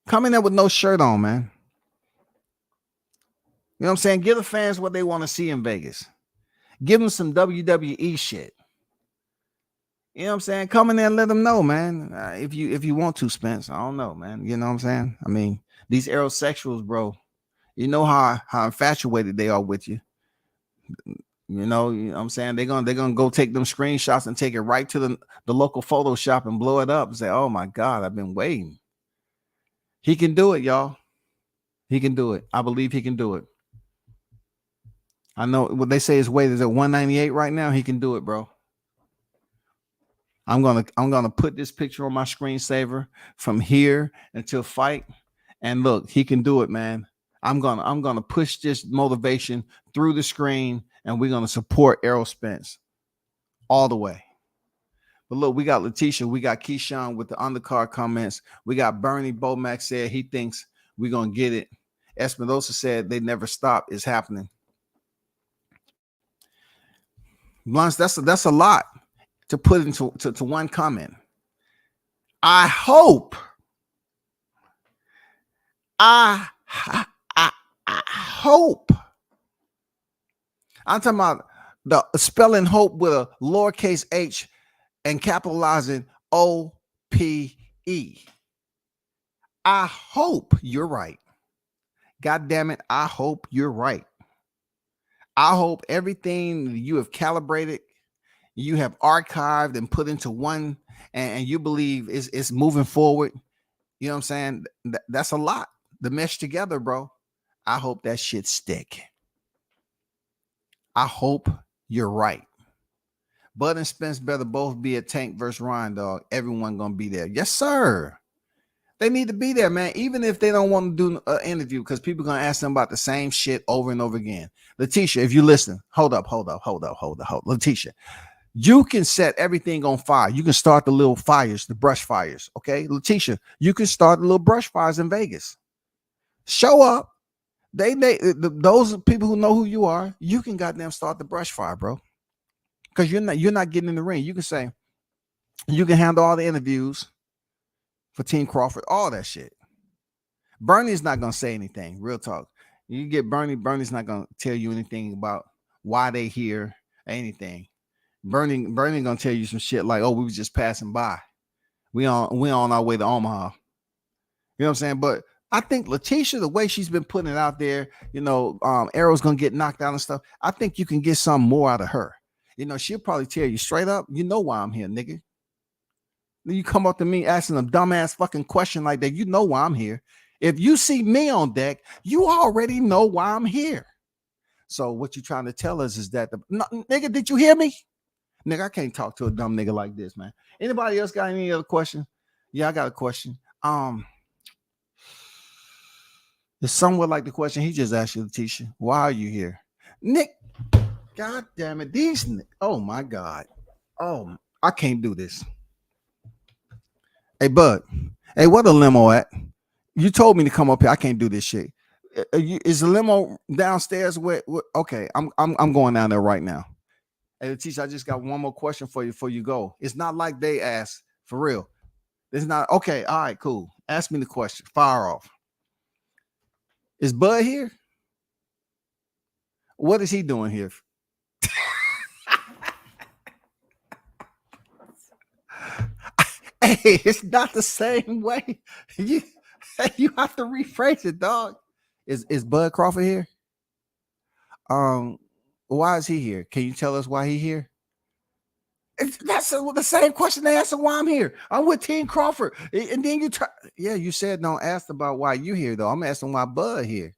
Come in there with no shirt on, man. You know what I'm saying? Give the fans what they want to see in Vegas. Give them some WWE shit. You know what I'm saying? Come in there and let them know, man. If you want to, Spence, I don't know, man. You know what I'm saying? I mean, these aerosexuals, bro, you know how infatuated they are with you. You know what I'm saying? They're gonna go take them screenshots and take it right to the local photo shop and blow it up and say, oh my God, I've been waiting. He can do it, y'all. He can do it. I believe he can do it. I know what they say his weight is at 198 right now. He can do it, bro. I'm gonna put this picture on my screensaver from here until fight. And look, he can do it, man. I'm gonna push this motivation through the screen, and we're gonna support Errol Spence all the way. But look, we got Latisha, we got Keyshawn with the undercard comments. We got Bernie Bomack said he thinks we're gonna get it. Espinosa said they never stop. It's happening. Blunts, that's a lot to put into to one comment. I hope. I hope. I'm talking about the spelling hope with a lowercase h and capitalizing O-P-E. I hope you're right. God damn it. I hope you're right. I hope everything you have calibrated, you have archived and put into one, and you believe it's moving forward. You know what I'm saying? That's a lot to mesh together, bro. I hope that shit stick. I hope you're right. Bud and Spence better both be at Tank versus Ryan, dog. Everyone gonna be there. Yes, sir. They need to be there, man. Even if they don't want to do an interview, because people are gonna ask them about the same shit over and over again. Latisha, if you listen, hold up. Latisha, you can set everything on fire. You can start the little fires, the brush fires. Okay, Latisha, you can start the little brush fires in Vegas. Show up. Those people who know who you are, you can goddamn start the brush fire, bro. Because you're not getting in the ring. You can say, you can handle all the interviews for Team Crawford, all that shit. Bernie's not gonna say anything. Real talk. You get Bernie's not gonna tell you anything about why they here, anything. Bernie gonna tell you some shit like, oh, we was just passing by. We on our way to Omaha. You know what I'm saying? But I think Latisha, the way she's been putting it out there, Arrow's gonna get knocked out and stuff. I think you can get some more out of her. She'll probably tell you straight up, you know why I'm here, nigga. Then you come up to me asking a dumbass fucking question like that. You know why I'm here. If you see me on deck, you already know why I'm here. So what you trying to tell us is that nigga, did you hear me? Nigga, I can't talk to a dumb nigga like this, man. Anybody else got any other question? Yeah, I got a question. It's somewhat like the question he just asked you, Latisha. Why are you here? Nick, God damn it. Oh my God. Oh, I can't do this. Hey, Bud. Hey, where the limo at? You told me to come up here. I can't do this shit. Is the limo downstairs? Okay, I'm going down there right now. Hey, Latisha, I just got one more question for you before you go. It's not like they asked, for real. It's not. Okay, all right, cool. Ask me the question. Fire off. Is Bud here? What is he doing here? Hey, it's not the same way. You have to rephrase it, dog. Is Bud Crawford here? Why is he here? Can you tell us why he here? That's the same question they asked why I'm here. I'm with Team Crawford. And then you said don't ask about why you here, though. I'm asking why Bud here.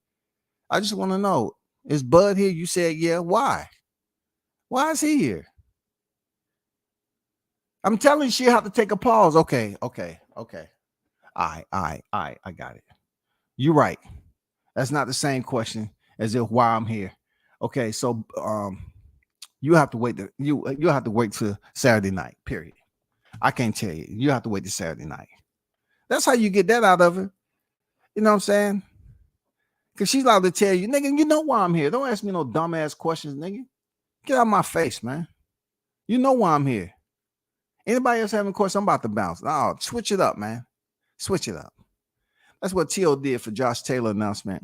I just want to know, is Bud here? You said, yeah. Why? Why is he here? I'm telling you, she'll have to take a pause. Okay. All right. I got it. You're right. That's not the same question as if why I'm here. Okay, so you have to wait. You have to wait till Saturday night. Period. I can't tell you. You have to wait till Saturday night. That's how you get that out of her. You know what I'm saying? Because she's allowed to tell you, nigga, you know why I'm here. Don't ask me no dumbass questions, nigga. Get out of my face, man. You know why I'm here. Anybody else having a question? I'm about to bounce. No, switch it up, man. Switch it up. That's what T.O. did for Josh Taylor announcement.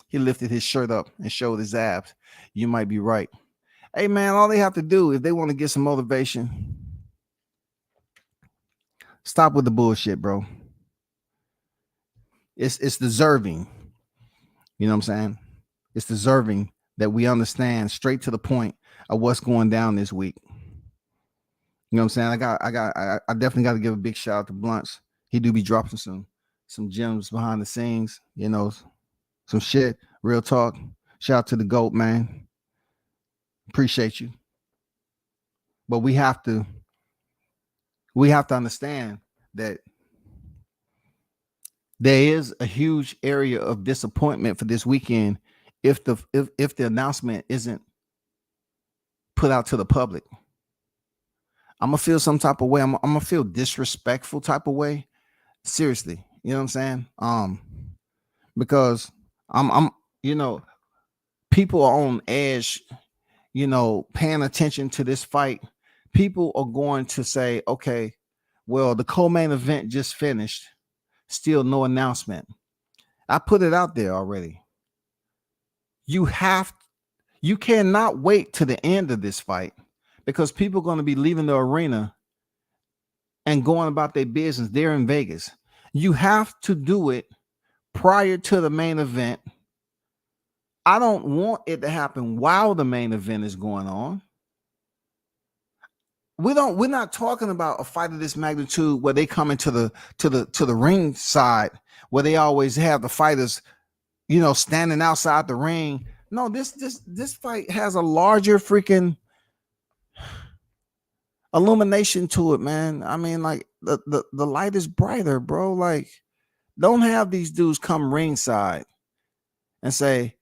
He lifted his shirt up and showed his abs. You might be right. Hey, man, all they have to do if they want to get some motivation, stop with the bullshit, bro. It's deserving. You know what I'm saying? It's deserving that we understand straight to the point of what's going down this week. You know what I'm saying? I definitely got to give a big shout out to Blunts. He do be dropping some gems behind the scenes, some shit, real talk. Shout out to the GOAT, man. Appreciate you. But we have to understand that there is a huge area of disappointment for this weekend if the announcement isn't put out to the public. I'm gonna feel some type of way. I'm gonna feel disrespectful type of way. Seriously, you know what I'm saying? Because I'm people are on edge, paying attention to this fight. People are going to say, okay, well, the co-main event just finished, still no announcement. I put it out there already. You cannot wait to the end of this fight because people are going to be leaving the arena and going about their business. They're in Vegas. You have to do it prior to the main event. I don't want it to happen while the main event is going on. We're not talking about a fight of this magnitude where they come into the ring side where they always have the fighters, standing outside the ring. No, this fight has a larger freaking illumination to it, man. I mean, like the light is brighter, bro. Like, don't have these dudes come ringside and say,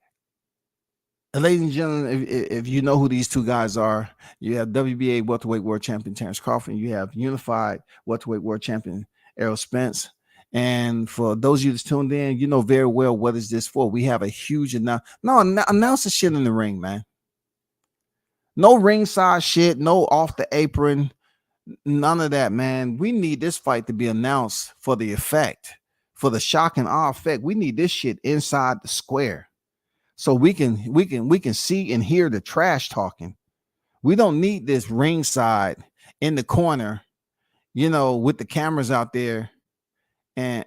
ladies and gentlemen, if you know who these two guys are, you have WBA welterweight world champion Terrence Crawford, and you have unified welterweight world champion Errol Spence. And for those of you that's tuned in, you know very well what is this for. We have a huge announce the shit in the ring, man. No ringside shit, no off the apron, none of that, man. We need this fight to be announced for the effect, for the shock and awe effect. We need this shit inside the square. So we can see and hear the trash talking. We don't need this ringside in the corner, with the cameras out there, and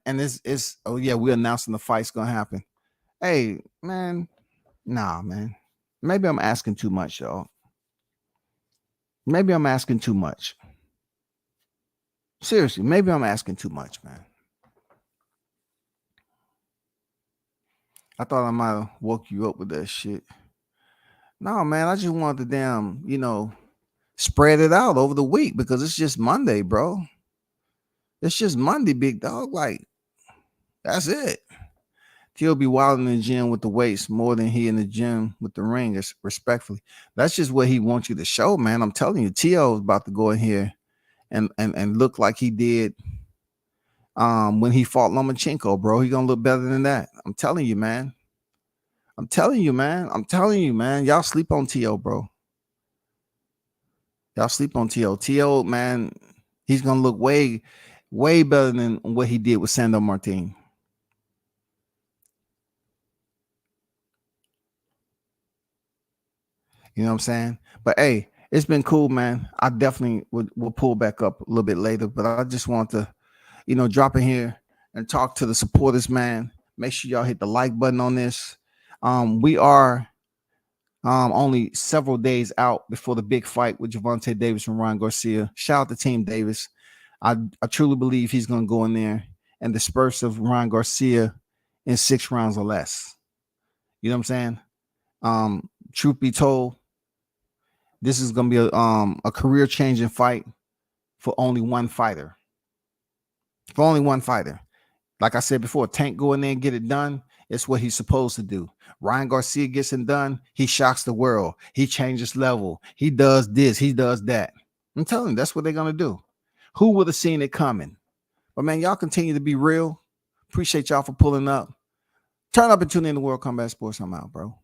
it's oh yeah, we're announcing the fight's gonna happen. Hey man, nah man. Maybe I'm asking too much, y'all. Maybe I'm asking too much. Seriously, maybe I'm asking too much, man. I thought I might have woke you up with that shit. No, man, I just wanted to damn, spread it out over the week because it's just Monday, bro. It's just Monday, big dog. Like, that's it. He'll be wild in the gym with the weights more than he in the gym with the ring, respectfully. That's just what he wants you to show, man. I'm telling you, T.O. is about to go in here and look like he did when he fought Lomachenko, bro. He gonna look better than that. I'm telling you, man. I'm telling you, man. Y'all sleep on T.O., bro. Y'all sleep on T.O. T.O., man, he's gonna look way, way better than what he did with Sandor Martin. You know what I'm saying? But hey, it's been cool, man. I definitely will pull back up a little bit later, but I just want to, drop in here and talk to the supporters, man. Make sure y'all hit the like button on this. We are only several days out before the big fight with Gervonta Davis and Ryan Garcia. Shout out to Team Davis. I truly believe he's going to go in there and disperse of Ryan Garcia in 6 rounds or less. You know what I'm saying? Truth be told, this is going to be a career-changing fight for only one fighter. For only one fighter. Like I said before, Tank go in there and get it done. It's what he's supposed to do. Ryan Garcia gets it done. He shocks the world. He changes level. He does this. He does that. I'm telling you, that's what they're going to do. Who would have seen it coming? But, man, y'all continue to be real. Appreciate y'all for pulling up. Turn up and tune in to World Combat Sports. I'm out, bro.